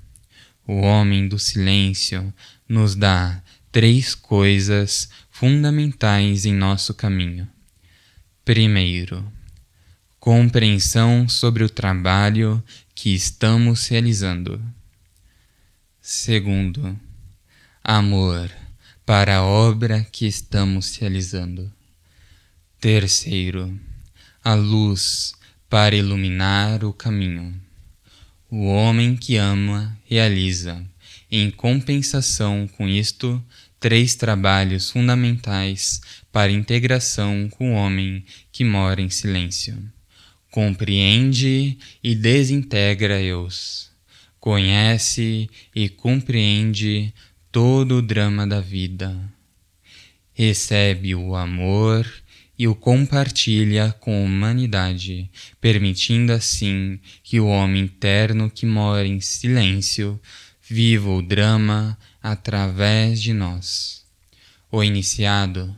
Speaker 1: O homem do silêncio nos dá 3 coisas fundamentais em nosso caminho. Primeiro, compreensão sobre o trabalho que estamos realizando. Segundo, amor para a obra que estamos realizando. Terceiro, a luz para iluminar o caminho. O homem que ama realiza, em compensação com isto, 3 trabalhos fundamentais para a integração com o homem que mora em silêncio. Compreende e desintegra eus. Conhece e compreende todo o drama da vida. Recebe o amor e o compartilha com a humanidade, permitindo assim que o homem interno que mora em silêncio viva o drama através de nós. O iniciado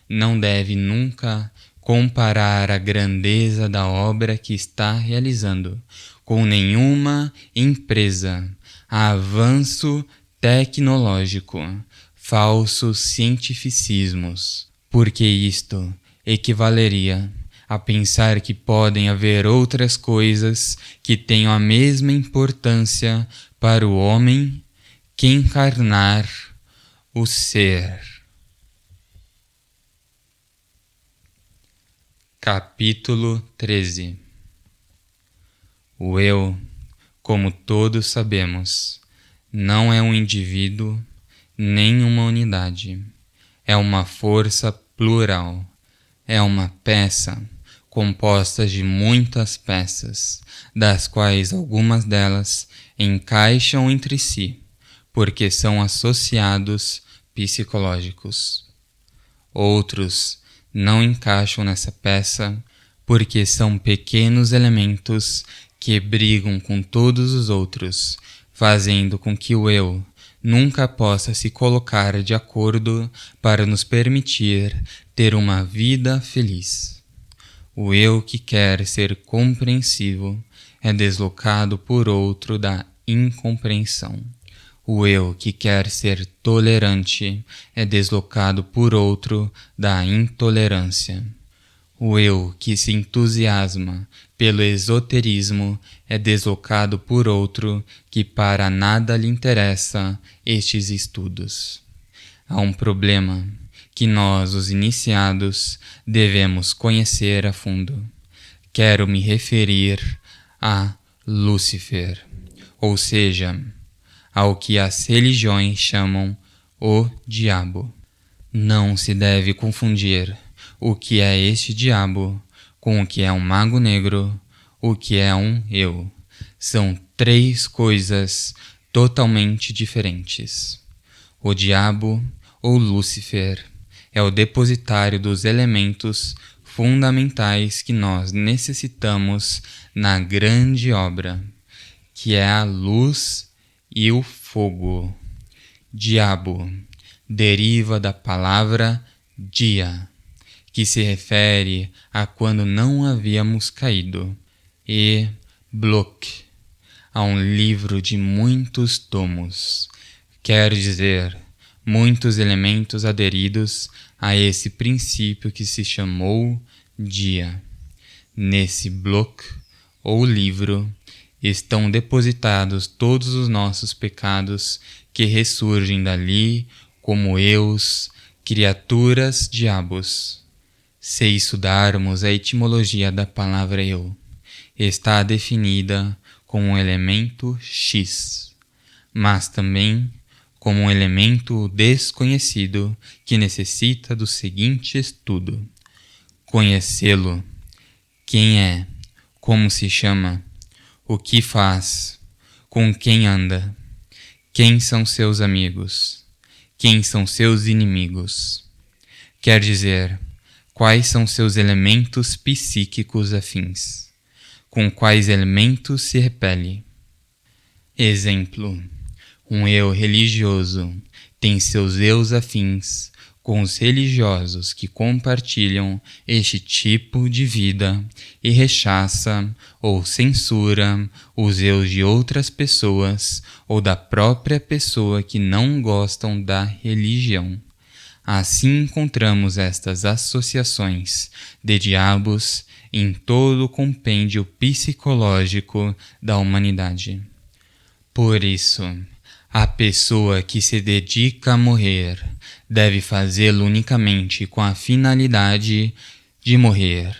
Speaker 1: não deve nunca comparar a grandeza da obra que está realizando com nenhuma empresa, avanço tecnológico, falsos cientificismos, porque isto equivaleria a pensar que podem haver outras coisas que tenham a mesma importância para o homem que encarnar o ser. Capítulo 13. O eu, como todos sabemos, não é um indivíduo nem uma unidade. É uma força plural. É uma peça composta de muitas peças, das quais algumas delas encaixam entre si, porque são associados psicológicos. Outros não encaixam nessa peça porque são pequenos elementos que brigam com todos os outros, fazendo com que o eu nunca possa se colocar de acordo para nos permitir ter uma vida feliz. O eu que quer ser compreensivo é deslocado por outro da incompreensão. O eu que quer ser tolerante é deslocado por outro da intolerância. O eu que se entusiasma pelo esoterismo é deslocado por outro que para nada lhe interessa estes estudos. Há um problema que nós, os iniciados, devemos conhecer a fundo. Quero me referir a Lúcifer, ou seja, ao que as religiões chamam o diabo. Não se deve confundir o que é este diabo com o que é um mago negro, o que é um eu. São 3 coisas totalmente diferentes. O diabo, ou Lúcifer, é o depositário dos elementos fundamentais que nós necessitamos na grande obra, que é a luz e o fogo. Diabo deriva da palavra dia, que se refere a quando não havíamos caído, e bloc, a um livro de muitos tomos, quer dizer, muitos elementos aderidos a esse princípio que se chamou dia. Nesse bloc, ou livro, estão depositados todos os nossos pecados que ressurgem dali como eus, criaturas, diabos. Se estudarmos a etimologia da palavra eu, está definida como um elemento X, mas também como um elemento desconhecido que necessita do seguinte estudo: conhecê-lo. Quem é? Como se chama? O que faz? Com quem anda? Quem são seus amigos? quem são seus inimigos. Quer dizer, quais são seus elementos psíquicos afins, com quais elementos se repele. Exemplo: um eu religioso tem seus eus afins com os religiosos que compartilham este tipo de vida e rechaça ou censura os eus de outras pessoas ou da própria pessoa que não gostam da religião. Assim encontramos estas associações de diabos em todo o compêndio psicológico da humanidade. Por isso, a pessoa que se dedica a morrer deve fazê-lo unicamente com a finalidade de morrer,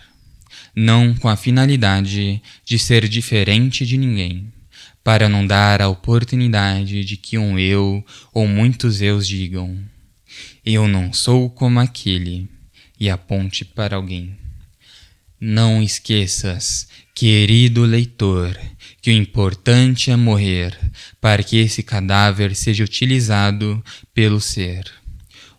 Speaker 1: não com a finalidade de ser diferente de ninguém, para não dar a oportunidade de que um eu ou muitos eus digam: eu não sou como aquele, e aponte para alguém. Não esqueças, querido leitor, que o importante é morrer para que esse cadáver seja utilizado pelo ser.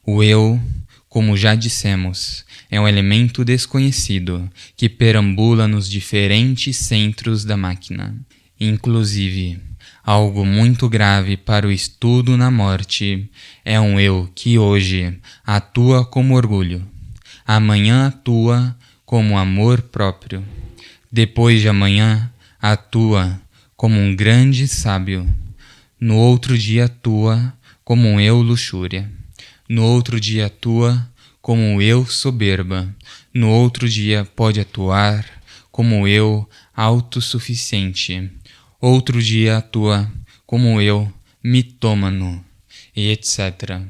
Speaker 1: O eu, como já dissemos, é um elemento desconhecido que perambula nos diferentes centros da máquina. Inclusive, algo muito grave para o estudo na morte é um eu que hoje atua como orgulho, amanhã atua como amor próprio, depois de amanhã atua como um grande sábio, no outro dia atua como um eu luxúria, no outro dia atua como um eu soberba, no outro dia pode atuar como um eu autossuficiente, outro dia atua como um eu mitômano, e etc.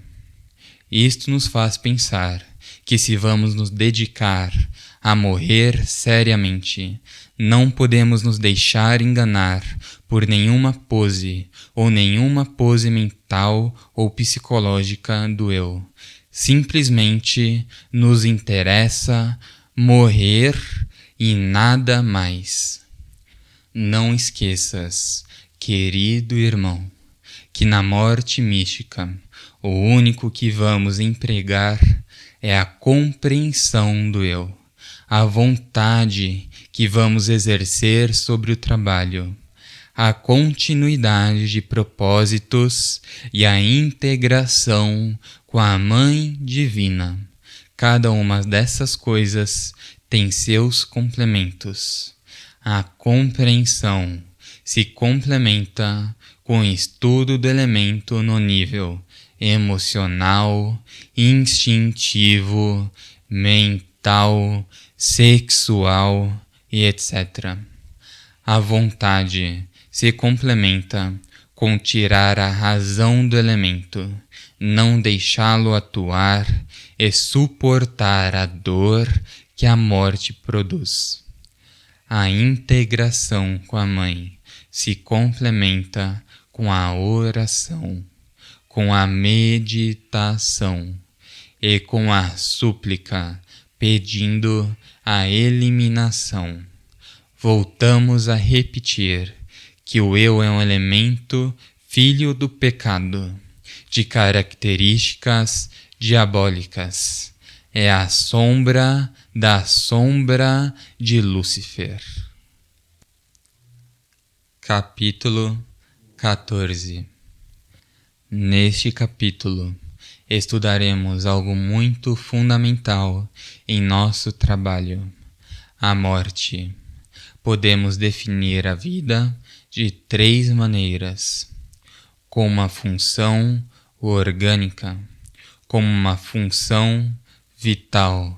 Speaker 1: Isto nos faz pensar que se vamos nos dedicar a morrer seriamente, não podemos nos deixar enganar por nenhuma pose mental ou psicológica do eu. Simplesmente nos interessa morrer e nada mais. Não esqueças, querido irmão, que na morte mística o único que vamos empregar é a compreensão do eu, a vontade que vamos exercer sobre o trabalho, a continuidade de propósitos e a integração com a Mãe Divina. Cada uma dessas coisas tem seus complementos. A compreensão se complementa com o estudo do elemento no nível emocional, instintivo, mental, sexual e etc. A vontade se complementa com tirar a razão do elemento, não deixá-lo atuar e suportar a dor que a morte produz. A integração com a Mãe se complementa com a oração, com a meditação e com a súplica, pedindo a eliminação. Voltamos a repetir que o eu é um elemento filho do pecado, de características diabólicas. É a sombra da sombra de Lúcifer. Capítulo 14. Neste capítulo, estudaremos algo muito fundamental em nosso trabalho: a morte. Podemos definir a vida de 3 maneiras: como uma função orgânica, como uma função vital,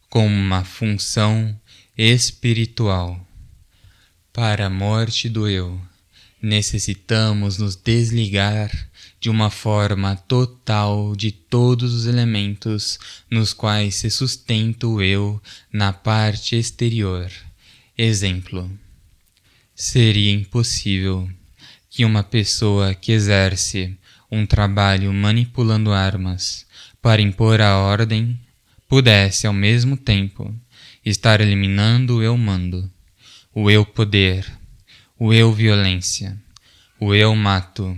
Speaker 1: como uma função espiritual. Para a morte do eu, necessitamos nos desligar de uma forma total de todos os elementos nos quais se sustenta o eu na parte exterior. Exemplo: seria impossível que uma pessoa que exerce um trabalho manipulando armas para impor a ordem pudesse ao mesmo tempo estar eliminando o eu mando, o eu poder, o eu violência, o eu mato,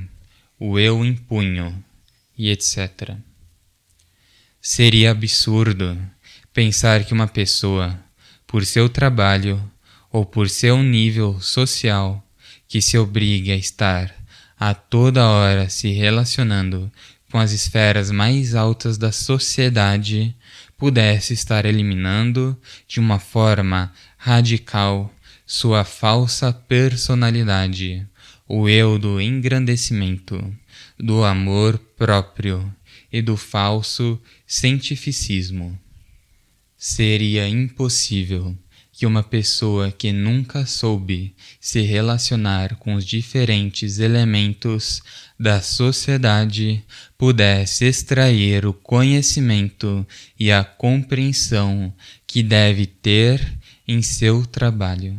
Speaker 1: o eu impunho e etc. Seria absurdo pensar que uma pessoa, por seu trabalho ou por seu nível social, que se obrigue a estar a toda hora se relacionando com as esferas mais altas da sociedade, pudesse estar eliminando de uma forma radical sua falsa personalidade, o eu do engrandecimento, do amor próprio e do falso cientificismo. Seria impossível que uma pessoa que nunca soube se relacionar com os diferentes elementos da sociedade pudesse extrair o conhecimento e a compreensão que deve ter em seu trabalho.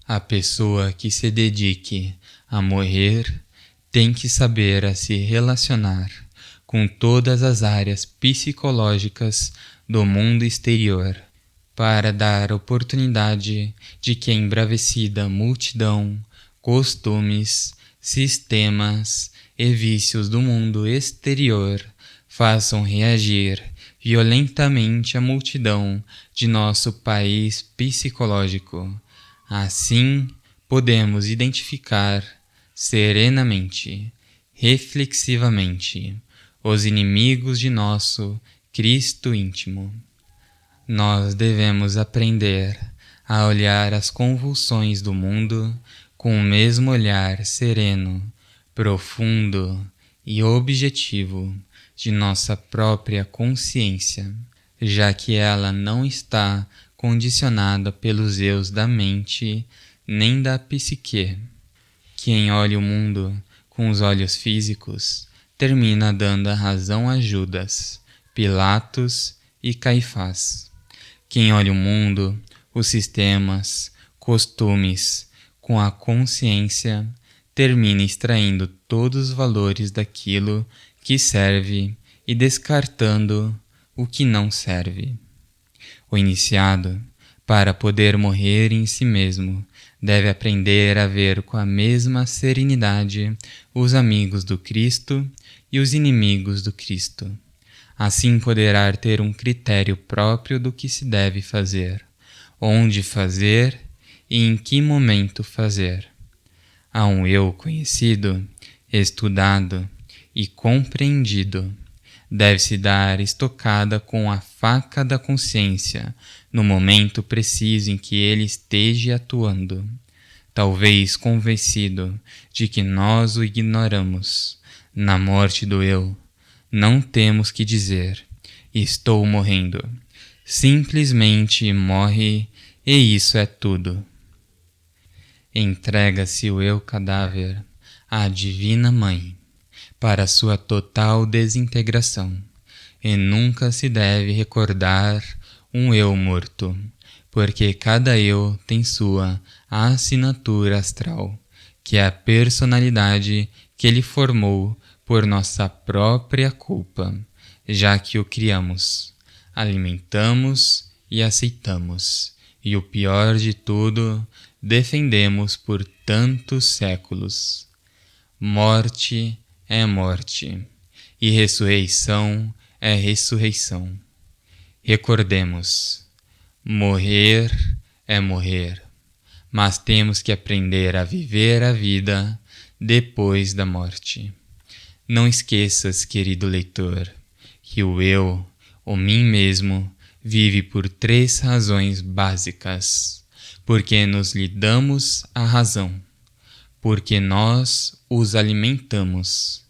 Speaker 1: A pessoa que se dedique a morrer tem que saber a se relacionar com todas as áreas psicológicas do mundo exterior, para dar oportunidade de que a embravecida multidão, costumes, sistemas e vícios do mundo exterior façam reagir violentamente a multidão de nosso país psicológico. Assim, podemos identificar serenamente, reflexivamente, os inimigos de nosso Cristo íntimo. Nós devemos aprender a olhar as convulsões do mundo com o mesmo olhar sereno, profundo e objetivo de nossa própria consciência, já que ela não está condicionada pelos eus da mente nem da psique. Quem olha o mundo com os olhos físicos termina dando a razão a Judas, Pilatos e Caifás. Quem olha o mundo, os sistemas, costumes, com a consciência, termina extraindo todos os valores daquilo que serve e descartando o que não serve. O iniciado, para poder morrer em si mesmo, deve aprender a ver com a mesma serenidade os amigos do Cristo e os inimigos do Cristo. Assim poderá ter um critério próprio do que se deve fazer, onde fazer e em que momento fazer. Há um eu conhecido, estudado e compreendido. Deve-se dar estocada com a faca da consciência no momento preciso em que ele esteja atuando, talvez convencido de que nós o ignoramos. Na morte do eu, não temos que dizer, estou morrendo. Simplesmente morre e isso é tudo. Entrega-se o eu cadáver à Divina Mãe para sua total desintegração, e nunca se deve recordar um eu morto, porque cada eu tem sua assinatura astral, que é a personalidade que ele formou por nossa própria culpa, já que o criamos, alimentamos e aceitamos, e o pior de tudo, defendemos por tantos séculos. Morte é morte, e ressurreição é ressurreição. Recordemos, morrer é morrer, mas temos que aprender a viver a vida depois da morte. Não esqueças, querido leitor, que o eu, o mim mesmo, vive por 3 razões básicas. Porque nos lhe damos a razão, porque nós os alimentamos,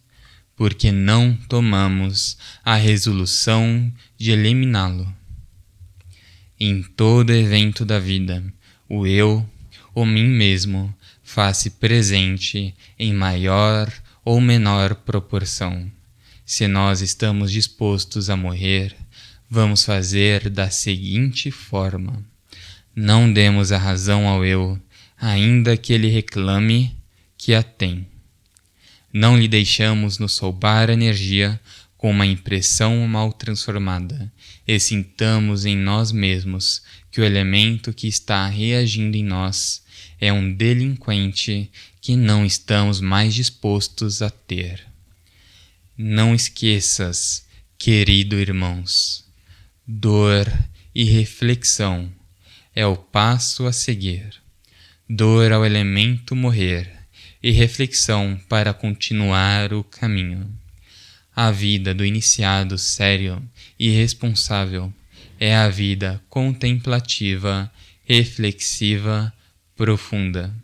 Speaker 1: porque não tomamos a resolução de eliminá-lo. Em todo evento da vida, o eu, o mim mesmo, faz-se presente em maior ou menor proporção. Se nós estamos dispostos a morrer, vamos fazer da seguinte forma: não demos a razão ao eu, ainda que ele reclame que a tem. Não lhe deixamos nos roubar a energia com uma impressão mal transformada, e sintamos em nós mesmos que o elemento que está reagindo em nós é um delinquente que não estamos mais dispostos a ter. Não esqueças, querido irmãos, dor e reflexão é o passo a seguir. Dor ao elemento morrer e reflexão para continuar o caminho. A vida do iniciado sério e responsável é a vida contemplativa, reflexiva, profunda.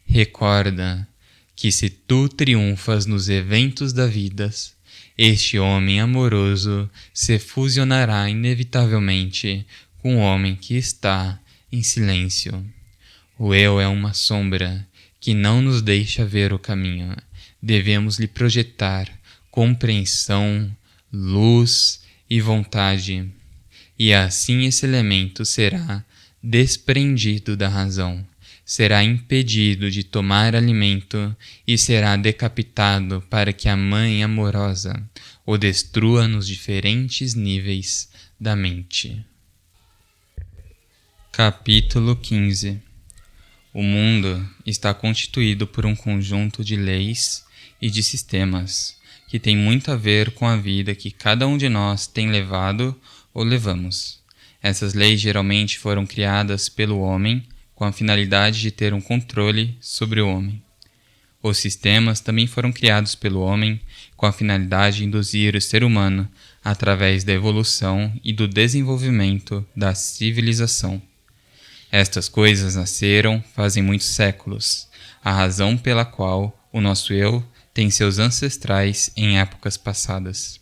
Speaker 1: Recorda que se tu triunfas nos eventos da vida, este homem amoroso se fusionará inevitavelmente com o homem que está em silêncio. O eu é uma sombra que não nos deixa ver o caminho. Devemos lhe projetar compreensão, luz e vontade, e assim esse elemento será desprendido da razão, será impedido de tomar alimento e será decapitado para que a mãe amorosa o destrua nos diferentes níveis da mente. Capítulo 15. O mundo está constituído por um conjunto de leis e de sistemas que tem muito a ver com a vida que cada um de nós tem levado ou levamos. Essas leis geralmente foram criadas pelo homem com a finalidade de ter um controle sobre o homem. Os sistemas também foram criados pelo homem com a finalidade de induzir o ser humano através da evolução e do desenvolvimento da civilização. Estas coisas nasceram fazem muitos séculos, a razão pela qual o nosso eu tem seus ancestrais em épocas passadas.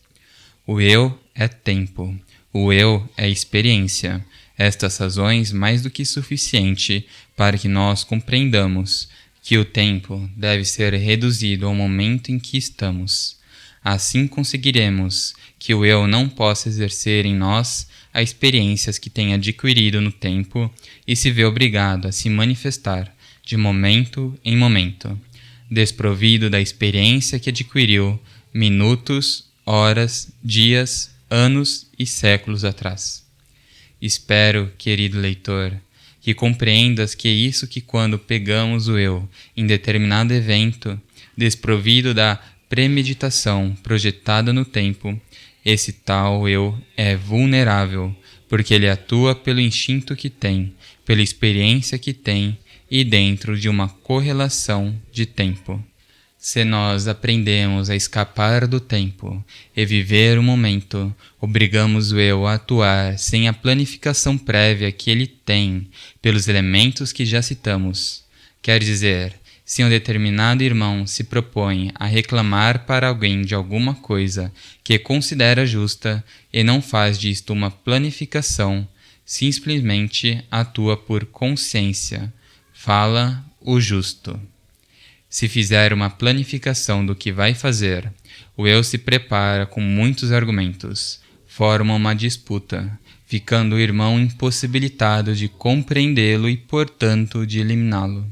Speaker 1: O eu é tempo, o eu é experiência, estas razões mais do que suficiente para que nós compreendamos que o tempo deve ser reduzido ao momento em que estamos. Assim conseguiremos que o eu não possa exercer em nós as experiências que tem adquirido no tempo e se vê obrigado a se manifestar de momento em momento, desprovido da experiência que adquiriu minutos, horas, dias, anos e séculos atrás. Espero, querido leitor, que compreendas que é isso que quando pegamos o eu em determinado evento, desprovido da premeditação projetada no tempo, esse tal eu é vulnerável, porque ele atua pelo instinto que tem, pela experiência que tem e dentro de uma correlação de tempo. Se nós aprendemos a escapar do tempo e viver o momento, obrigamos o eu a atuar sem a planificação prévia que ele tem pelos elementos que já citamos. Quer dizer, se um determinado irmão se propõe a reclamar para alguém de alguma coisa que considera justa e não faz disto uma planificação, simplesmente atua por consciência. Fala o justo. Se fizer uma planificação do que vai fazer, o eu se prepara com muitos argumentos, forma uma disputa, ficando o irmão impossibilitado de compreendê-lo e, portanto, de eliminá-lo.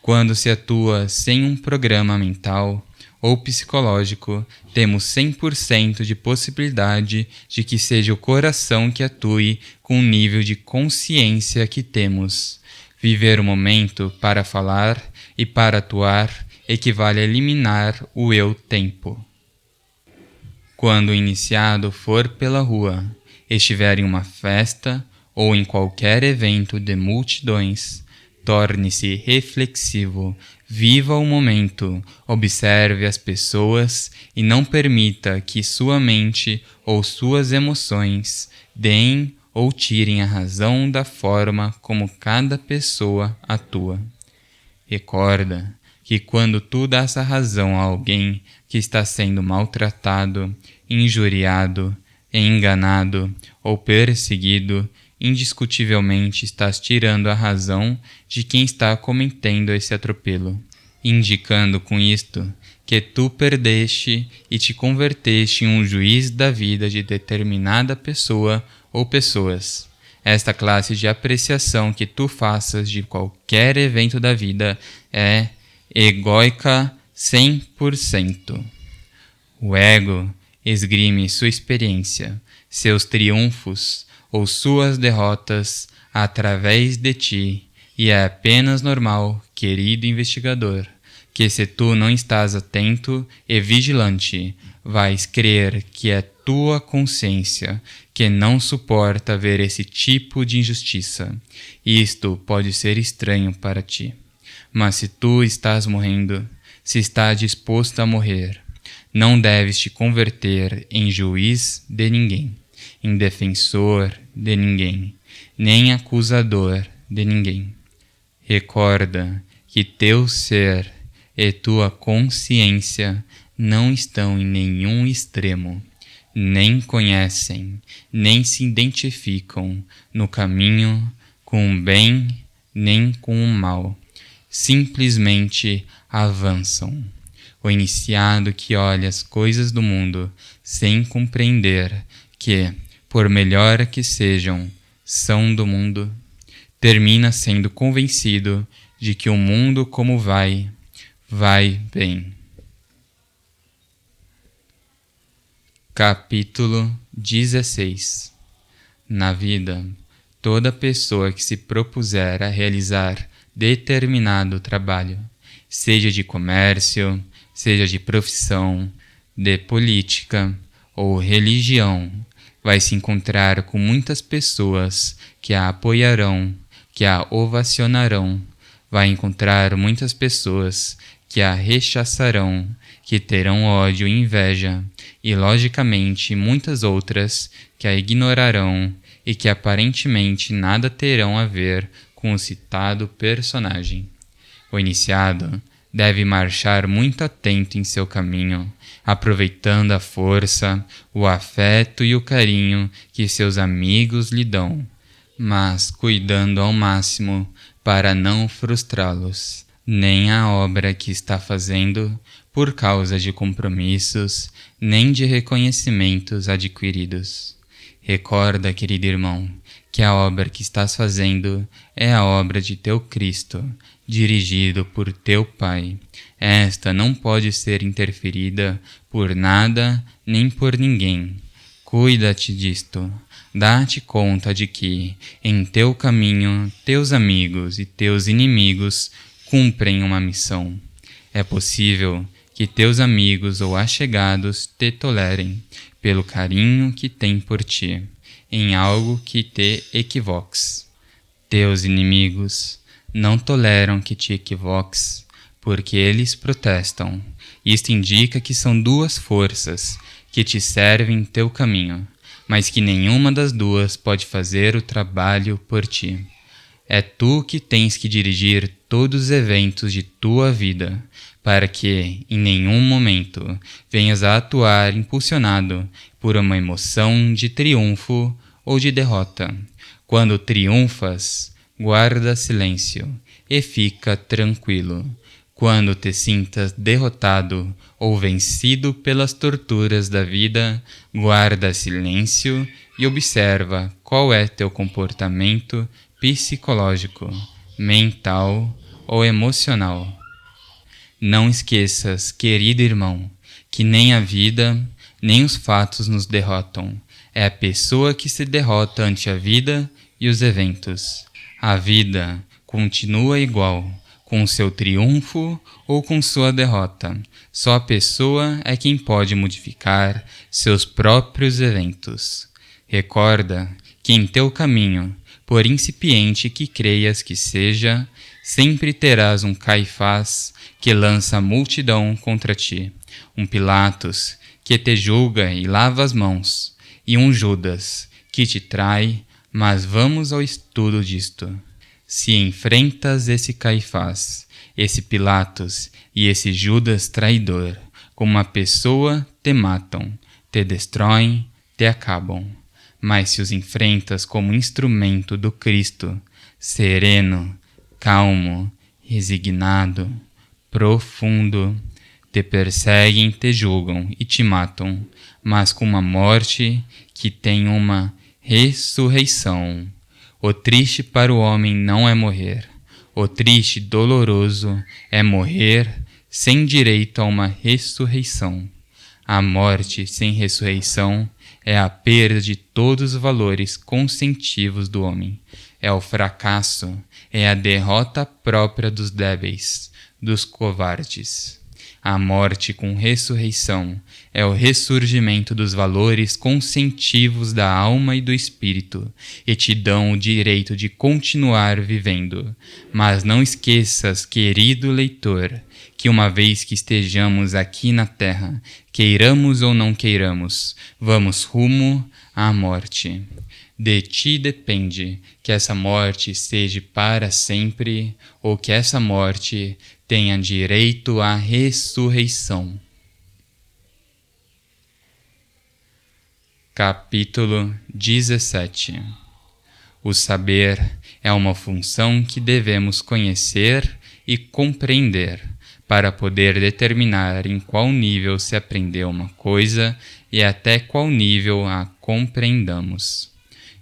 Speaker 1: Quando se atua sem um programa mental ou psicológico, temos 100% de possibilidade de que seja o coração que atue com o nível de consciência que temos. Viver o momento para falar e para atuar equivale a eliminar o eu-tempo. Quando o iniciado for pela rua, estiver em uma festa ou em qualquer evento de multidões, torne-se reflexivo, viva o momento, observe as pessoas e não permita que sua mente ou suas emoções deem ou tirem a razão da forma como cada pessoa atua. Recorda que quando tu dás a razão a alguém que está sendo maltratado, injuriado, enganado ou perseguido, indiscutivelmente estás tirando a razão de quem está cometendo esse atropelo, indicando com isto que tu perdeste e te converteste em um juiz da vida de determinada pessoa ou pessoas. Esta classe de apreciação que tu faças de qualquer evento da vida é egóica 100%. O ego esgrime sua experiência, seus triunfos ou suas derrotas através de ti, e é apenas normal, querido investigador, que se tu não estás atento e vigilante, vais crer que é tua consciência que não suporta ver esse tipo de injustiça. Isto pode ser estranho para ti. Mas se tu estás morrendo, se está disposto a morrer, não deves te converter em juiz de ninguém, em defensor de ninguém, nem acusador de ninguém. Recorda que teu ser e tua consciência não estão em nenhum extremo, nem conhecem, nem se identificam no caminho com o bem nem com o mal. Simplesmente avançam. O iniciado que olha as coisas do mundo sem compreender que, por melhor que sejam, são do mundo, termina sendo convencido de que o mundo como vai bem. Capítulo 16. Na vida, toda pessoa que se propuser a realizar determinado trabalho, seja de comércio, seja de profissão, de política ou religião, vai se encontrar com muitas pessoas que a apoiarão, que a ovacionarão, vai encontrar muitas pessoas que a rechaçarão, que terão ódio e inveja, e logicamente muitas outras que a ignorarão e que aparentemente nada terão a ver com o citado personagem. O iniciado deve marchar muito atento em seu caminho, aproveitando a força, o afeto e o carinho que seus amigos lhe dão, mas cuidando ao máximo para não frustrá-los, nem a obra que está fazendo por causa de compromissos, nem de reconhecimentos adquiridos. Recorda, querido irmão, que a obra que estás fazendo é a obra de teu Cristo, dirigido por teu Pai. Esta não pode ser interferida por nada nem por ninguém. Cuida-te disto. Dá-te conta de que, em teu caminho, teus amigos e teus inimigos cumprem uma missão. É possível que teus amigos ou allegados te tolerem, pelo carinho que têm por ti, em algo que te equivoques. Teus inimigos não toleram que te equivoques, porque eles protestam. Isto indica que são duas forças que te servem em teu caminho, mas que nenhuma das duas pode fazer o trabalho por ti. É tu que tens que dirigir todos os eventos de tua vida, para que, em nenhum momento, venhas a atuar impulsionado por uma emoção de triunfo ou de derrota. Quando triunfas, guarda silêncio e fica tranquilo. Quando te sintas derrotado ou vencido pelas torturas da vida, guarda silêncio e observa qual é teu comportamento psicológico, mental ou emocional. Não esqueças, querido irmão, que nem a vida, nem os fatos nos derrotam. É a pessoa que se derrota ante a vida e os eventos. A vida continua igual, com seu triunfo ou com sua derrota. Só a pessoa é quem pode modificar seus próprios eventos. Recorda que em teu caminho, por incipiente que creias que seja, sempre terás um Caifás que lança a multidão contra ti, um Pilatos que te julga e lava as mãos, e um Judas que te trai, mas vamos ao estudo disto. Se enfrentas esse Caifás, esse Pilatos e esse Judas traidor, como uma pessoa, te matam, te destroem, te acabam. Mas se os enfrentas como instrumento do Cristo, sereno, calmo, resignado, profundo, te perseguem, te julgam e te matam, mas com uma morte que tem uma ressurreição. O triste para o homem não é morrer. O triste e doloroso é morrer sem direito a uma ressurreição. A morte sem ressurreição é a perda de todos os valores conscientivos do homem. É o fracasso, é a derrota própria dos débeis, dos covardes. A morte com ressurreição é o ressurgimento dos valores conscientivos da alma e do espírito, e te dão o direito de continuar vivendo. Mas não esqueças, querido leitor, que uma vez que estejamos aqui na Terra, queiramos ou não queiramos, vamos rumo à morte. De ti depende que essa morte seja para sempre ou que essa morte tenha direito à ressurreição. Capítulo 17. O saber é uma função que devemos conhecer e compreender para poder determinar em qual nível se aprendeu uma coisa e até qual nível a compreendamos.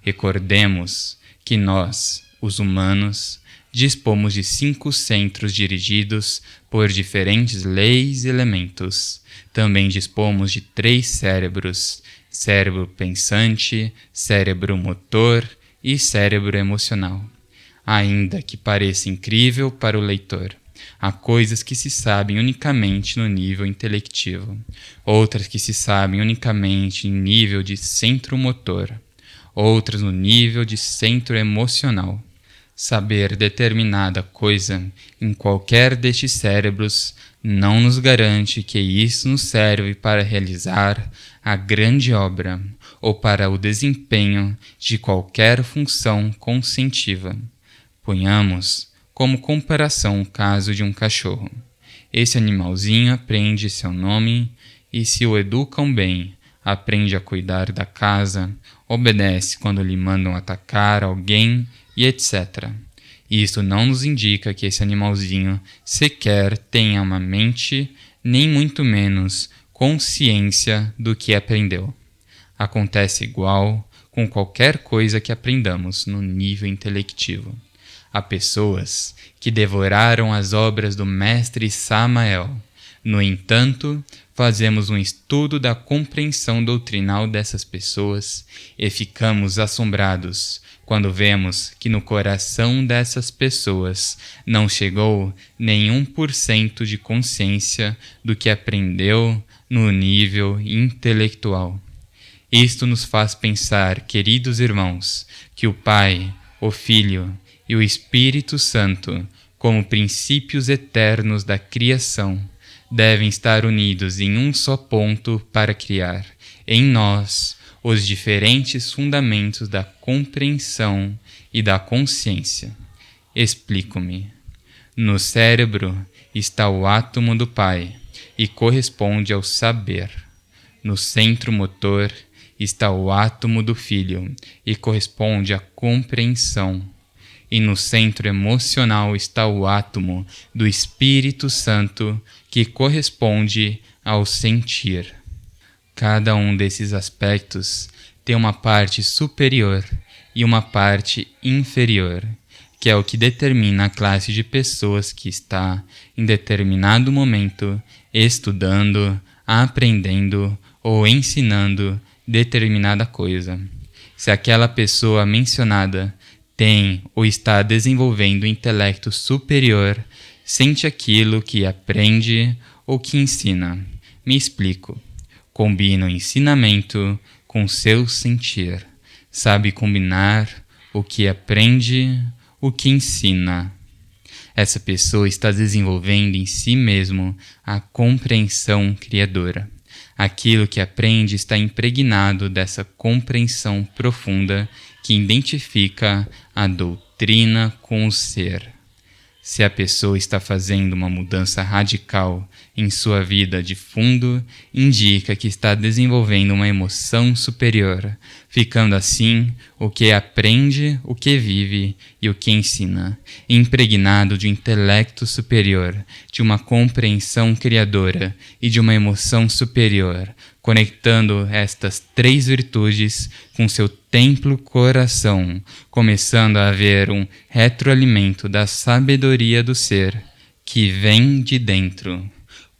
Speaker 1: Recordemos que nós, os humanos, dispomos de 5 centros dirigidos por diferentes leis e elementos. Também dispomos de 3 cérebros: cérebro pensante, cérebro motor e cérebro emocional. Ainda que pareça incrível para o leitor, há coisas que se sabem unicamente no nível intelectivo, outras que se sabem unicamente em nível de centro motor, outras no nível de centro emocional. Saber determinada coisa em qualquer destes cérebros não nos garante que isso nos serve para realizar a grande obra ou para o desempenho de qualquer função conscientiva. Ponhamos como comparação o caso de um cachorro. Esse animalzinho aprende seu nome e, se o educam bem, aprende a cuidar da casa, obedece quando lhe mandam atacar alguém e etc. Isso não nos indica que esse animalzinho sequer tenha uma mente, nem muito menos consciência do que aprendeu. Acontece igual com qualquer coisa que aprendamos no nível intelectivo. Há pessoas que devoraram as obras do mestre Samael. No entanto, fazemos um estudo da compreensão doutrinal dessas pessoas e ficamos assombrados quando vemos que no coração dessas pessoas não chegou nenhum % de consciência do que aprendeu no nível intelectual. Isto nos faz pensar, queridos irmãos, que o Pai, o Filho e o Espírito Santo, como princípios eternos da criação, devem estar unidos em um só ponto para criar, em nós, os diferentes fundamentos da compreensão e da consciência. Explico-me. No cérebro está o átomo do Pai e corresponde ao saber. No centro motor está o átomo do Filho e corresponde à compreensão. E no centro emocional está o átomo do Espírito Santo, que corresponde ao sentir. Cada um desses aspectos tem uma parte superior e uma parte inferior, que é o que determina a classe de pessoas que está, em determinado momento, estudando, aprendendo ou ensinando determinada coisa. Se aquela pessoa mencionada tem ou está desenvolvendo intelecto superior, sente aquilo que aprende ou que ensina. Me explico. Combina o ensinamento com seu sentir. Sabe combinar o que aprende, o que ensina. Essa pessoa está desenvolvendo em si mesmo a compreensão criadora. Aquilo que aprende está impregnado dessa compreensão profunda que identifica a doutrina com o ser. Se a pessoa está fazendo uma mudança radical em sua vida de fundo, indica que está desenvolvendo uma emoção superior, ficando assim o que aprende, o que vive e o que ensina, impregnado de um intelecto superior, de uma compreensão criadora e de uma emoção superior, conectando estas 3 virtudes com seu templo coração, começando a haver um retroalimento da sabedoria do ser que vem de dentro,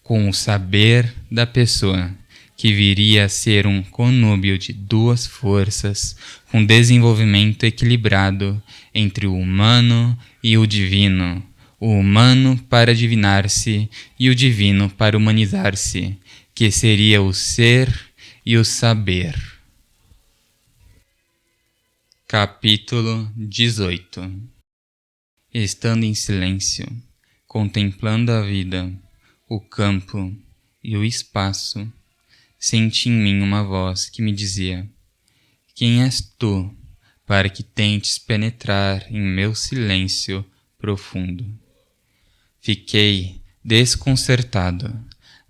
Speaker 1: com o saber da pessoa, que viria a ser um conúbio de 2 forças, com desenvolvimento equilibrado entre o humano e o divino, o humano para divinar-se e o divino para humanizar-se, que seria o ser e o saber. Capítulo 18. Estando em silêncio, contemplando a vida, o campo e o espaço, senti em mim uma voz que me dizia: quem és tu para que tentes penetrar em meu silêncio profundo? Fiquei desconcertado.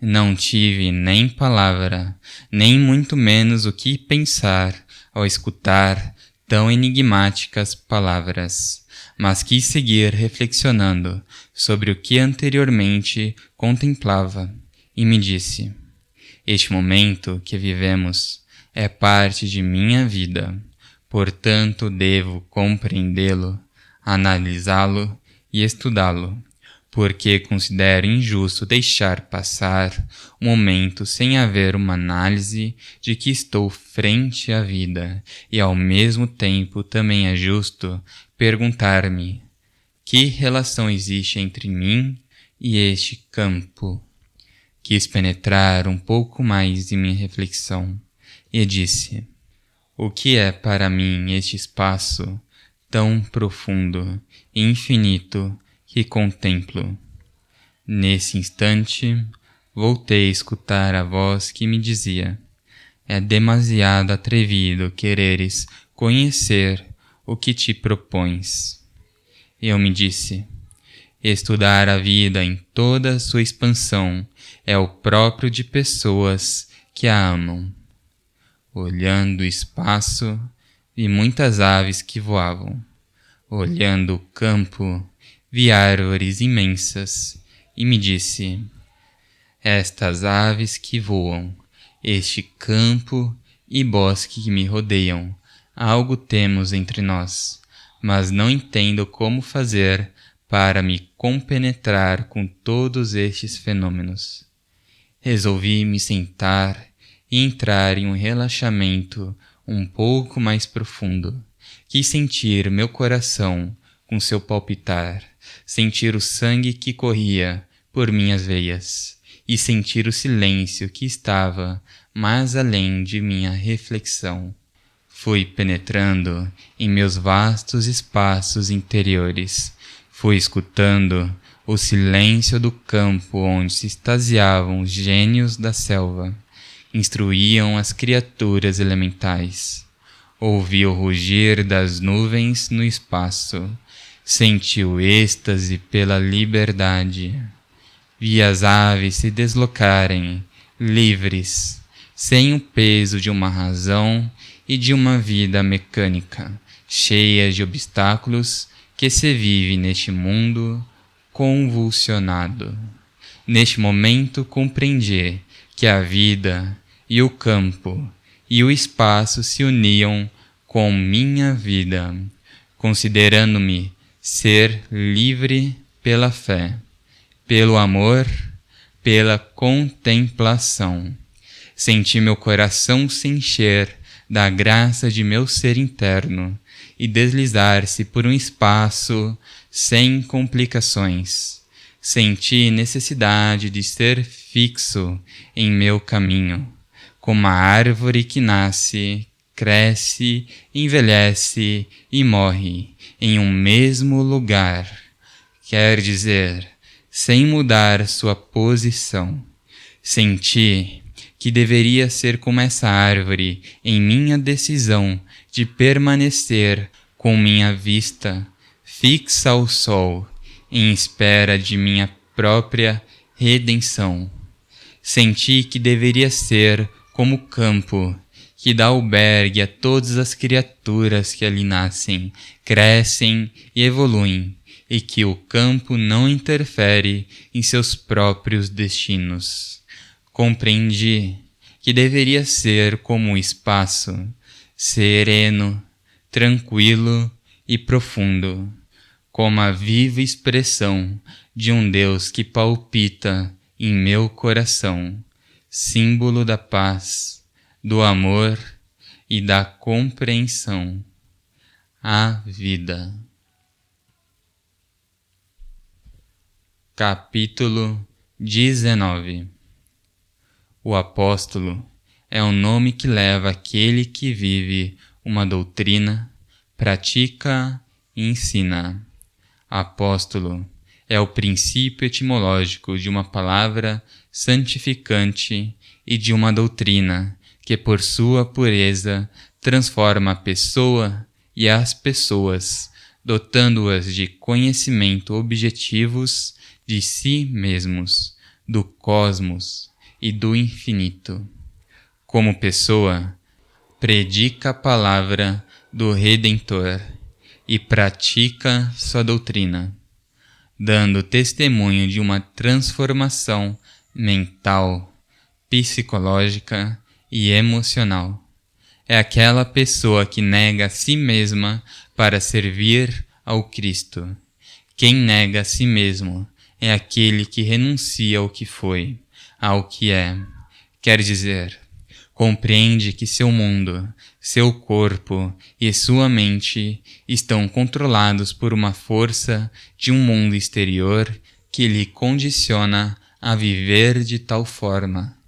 Speaker 1: Não tive nem palavra, nem muito menos o que pensar ao escutar tão enigmáticas palavras, mas quis seguir reflexionando sobre o que anteriormente contemplava e me disse: este momento que vivemos é parte de minha vida, portanto devo compreendê-lo, analisá-lo e estudá-lo, porque considero injusto deixar passar um momento sem haver uma análise de que estou frente à vida, e ao mesmo tempo também é justo perguntar-me: que relação existe entre mim e este campo? Quis penetrar um pouco mais em minha reflexão e disse: o que é para mim este espaço tão profundo e infinito que contemplo? Nesse instante, voltei a escutar a voz que me dizia: é demasiado atrevido quereres conhecer o que te propões. Eu me disse: estudar a vida em toda a sua expansão é o próprio de pessoas que a amam. Olhando o espaço, vi muitas aves que voavam. Olhando o campo, vi árvores imensas e me disse: estas aves que voam, este campo e bosque que me rodeiam, algo temos entre nós, mas não entendo como fazer para me compenetrar com todos estes fenômenos. Resolvi me sentar e entrar em um relaxamento um pouco mais profundo. Quis sentir meu coração com seu palpitar, sentir o sangue que corria por minhas veias e sentir o silêncio que estava mais além de minha reflexão. Fui penetrando em meus vastos espaços interiores. Fui escutando o silêncio do campo onde se extasiavam os gênios da selva, instruíam as criaturas elementais. Ouvi o rugir das nuvens no espaço, senti o êxtase pela liberdade. Vi as aves se deslocarem, livres, sem o peso de uma razão e de uma vida mecânica, cheia de obstáculos que se vive neste mundo convulsionado. Neste momento compreendi que a vida e o campo e o espaço se uniam com minha vida, considerando-me ser livre pela fé, pelo amor, pela contemplação. Senti meu coração se encher da graça de meu ser interno e deslizar-se por um espaço sem complicações. Senti necessidade de ser fixo em meu caminho, como a árvore que nasce, cresce, envelhece e morre em um mesmo lugar. Quer dizer, sem mudar sua posição. Senti que deveria ser como essa árvore em minha decisão de permanecer com minha vista fixa ao sol, em espera de minha própria redenção. Senti que deveria ser como o campo, que dá albergue a todas as criaturas que ali nascem, crescem e evoluem, e que o campo não interfere em seus próprios destinos. Compreendi que deveria ser como o espaço, sereno, tranquilo e profundo, como a viva expressão de um Deus que palpita em meu coração, símbolo da paz, do amor e da compreensão. A vida. Capítulo 19. O apóstolo é um nome que leva aquele que vive uma doutrina, pratica e ensina. Apóstolo é o princípio etimológico de uma palavra santificante e de uma doutrina que, por sua pureza, transforma a pessoa e as pessoas, dotando-as de conhecimento objetivos de si mesmos, do cosmos e do infinito. Como pessoa, predica a palavra do Redentor e pratica sua doutrina, dando testemunho de uma transformação mental, psicológica e emocional. É aquela pessoa que nega a si mesma para servir ao Cristo. Quem nega a si mesmo é aquele que renuncia ao que foi, ao que é. Quer dizer, compreende que seu mundo, seu corpo e sua mente estão controlados por uma força de um mundo exterior que lhe condiciona a viver de tal forma.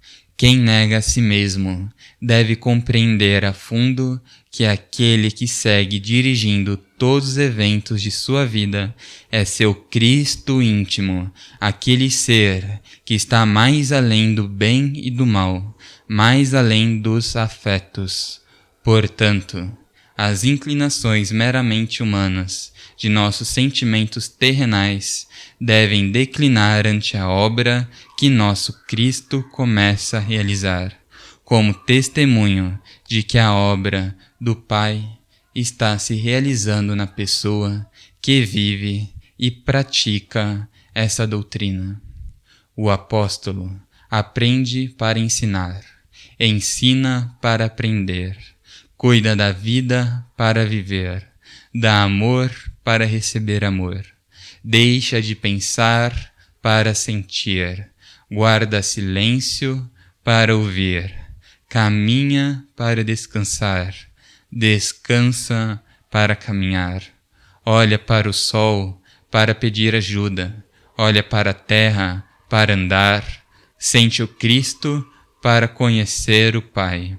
Speaker 1: Quem nega a si mesmo deve compreender a fundo que aquele que segue dirigindo todos os eventos de sua vida é seu Cristo íntimo, aquele ser que está mais além do bem e do mal, mais além dos afetos. Portanto, as inclinações meramente humanas de nossos sentimentos terrenais devem declinar ante a obra que nosso Cristo começa a realizar, como testemunho de que a obra do Pai está se realizando na pessoa que vive e pratica essa doutrina. O apóstolo aprende para ensinar, ensina para aprender, cuida da vida para viver, dá amor para receber amor, deixa de pensar para sentir, guarda silêncio para ouvir, caminha para descansar, descansa para caminhar, olha para o sol para pedir ajuda, olha para a terra para andar, sente o Cristo para conhecer o Pai.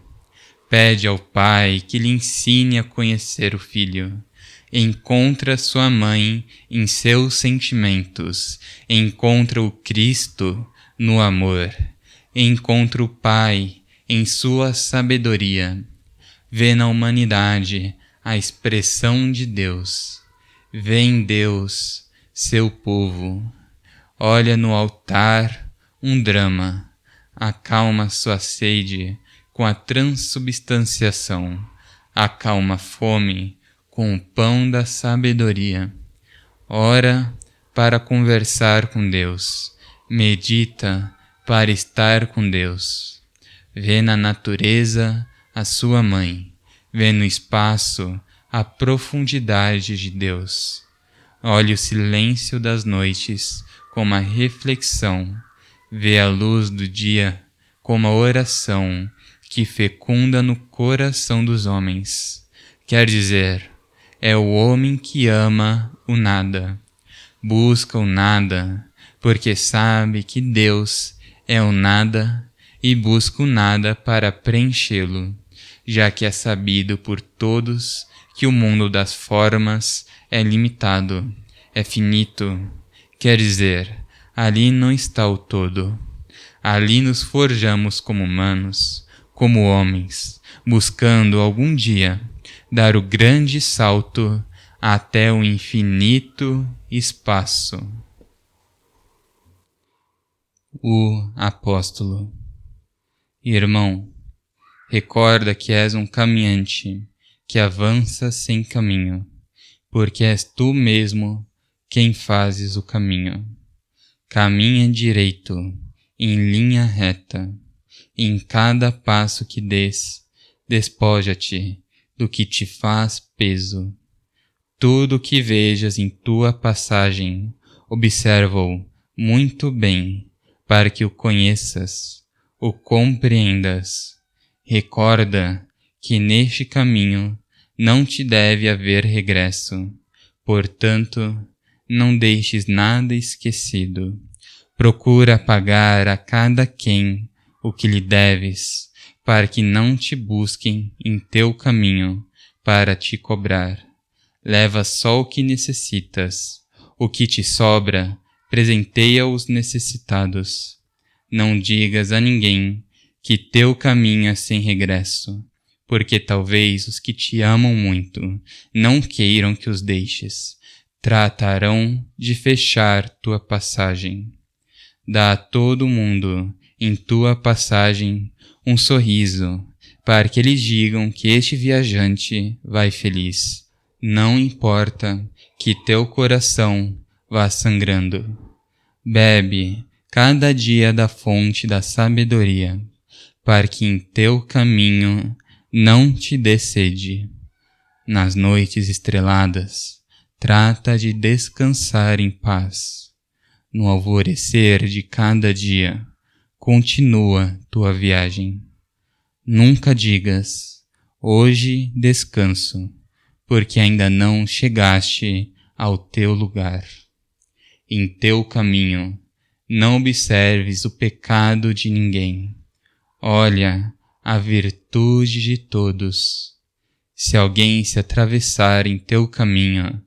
Speaker 1: Pede ao Pai que lhe ensine a conhecer o Filho. Encontra sua mãe em seus sentimentos, encontra o Cristo no amor, encontra o Pai em sua sabedoria. Vê na humanidade a expressão de Deus. Vê em Deus seu povo. Olha no altar um drama. Acalma sua sede com a transubstanciação. Acalma a fome com o pão da sabedoria. Ora para conversar com Deus. Medita para estar com Deus. Vê na natureza a sua mãe. Vê no espaço a profundidade de Deus. Olhe o silêncio das noites como a reflexão. Vê a luz do dia como a oração que fecunda no coração dos homens. Quer dizer, é o homem que ama o nada, busca o nada, porque sabe que Deus é o nada e busca o nada para preenchê-lo, já que é sabido por todos que o mundo das formas é limitado, é finito. Quer dizer, ali não está o todo. Ali nos forjamos como humanos, como homens, buscando algum dia dar o grande salto até o infinito espaço. O apóstolo. Irmão, recorda que és um caminhante que avança sem caminho, porque és tu mesmo quem fazes o caminho. Caminha direito, em linha reta. Em cada passo que des, despoja-te do que te faz peso. Tudo o que vejas em tua passagem, observa-o muito bem, para que o conheças, o compreendas. Recorda que neste caminho não te deve haver regresso. Portanto, não deixes nada esquecido. Procura pagar a cada quem o que lhe deves, para que não te busquem em teu caminho para te cobrar. Leva só o que necessitas. O que te sobra, presenteia os necessitados. Não digas a ninguém que teu caminho é sem regresso, porque talvez os que te amam muito não queiram que os deixes. Tratarão de fechar tua passagem. Dá a todo mundo, em tua passagem, um sorriso, para que eles digam que este viajante vai feliz. Não importa que teu coração vá sangrando. Bebe cada dia da fonte da sabedoria, para que em teu caminho não te dê sede. Nas noites estreladas, trata de descansar em paz. No alvorecer de cada dia, continua tua viagem. Nunca digas, hoje descanso, porque ainda não chegaste ao teu lugar. Em teu caminho, não observes o pecado de ninguém. Olha a virtude de todos. Se alguém se atravessar em teu caminho,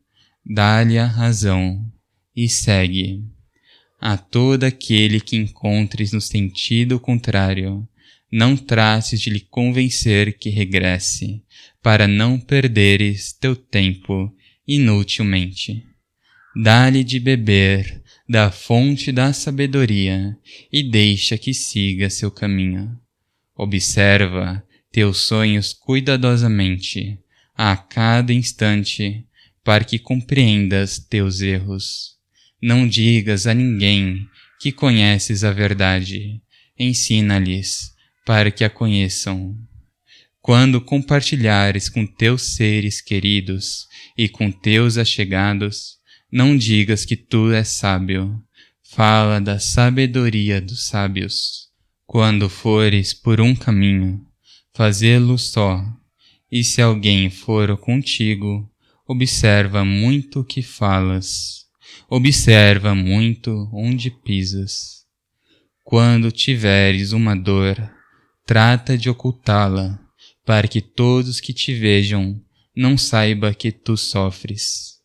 Speaker 1: dá-lhe a razão e segue. A todo aquele que encontres no sentido contrário, não trates de lhe convencer que regresse, para não perderes teu tempo inutilmente. Dá-lhe de beber da fonte da sabedoria e deixa que siga seu caminho. Observa teus sonhos cuidadosamente, a cada instante, para que compreendas teus erros. Não digas a ninguém que conheces a verdade. Ensina-lhes para que a conheçam. Quando compartilhares com teus seres queridos e com teus achegados, não digas que tu és sábio. Fala da sabedoria dos sábios. Quando fores por um caminho, fazê-lo só. E se alguém for contigo, observa muito o que falas. Observa muito onde pisas. Quando tiveres uma dor, trata de ocultá-la, para que todos que te vejam não saibam que tu sofres.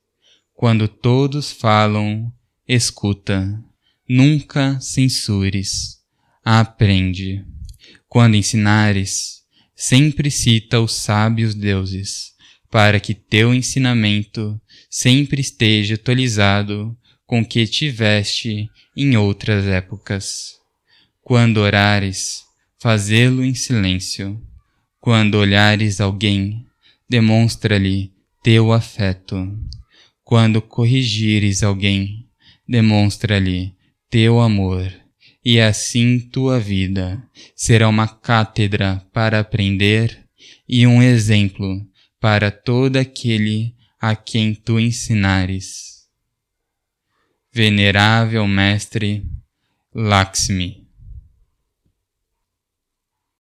Speaker 1: Quando todos falam, escuta. Nunca censures. Aprende. Quando ensinares, sempre cita os sábios deuses, para que teu ensinamento sempre esteja atualizado com o que tiveste em outras épocas. Quando orares, fazê-lo em silêncio. Quando olhares alguém, demonstra-lhe teu afeto. Quando corrigires alguém, demonstra-lhe teu amor. E assim tua vida será uma cátedra para aprender e um exemplo para todo aquele a quem tu ensinares. Venerável Mestre Lakshmi.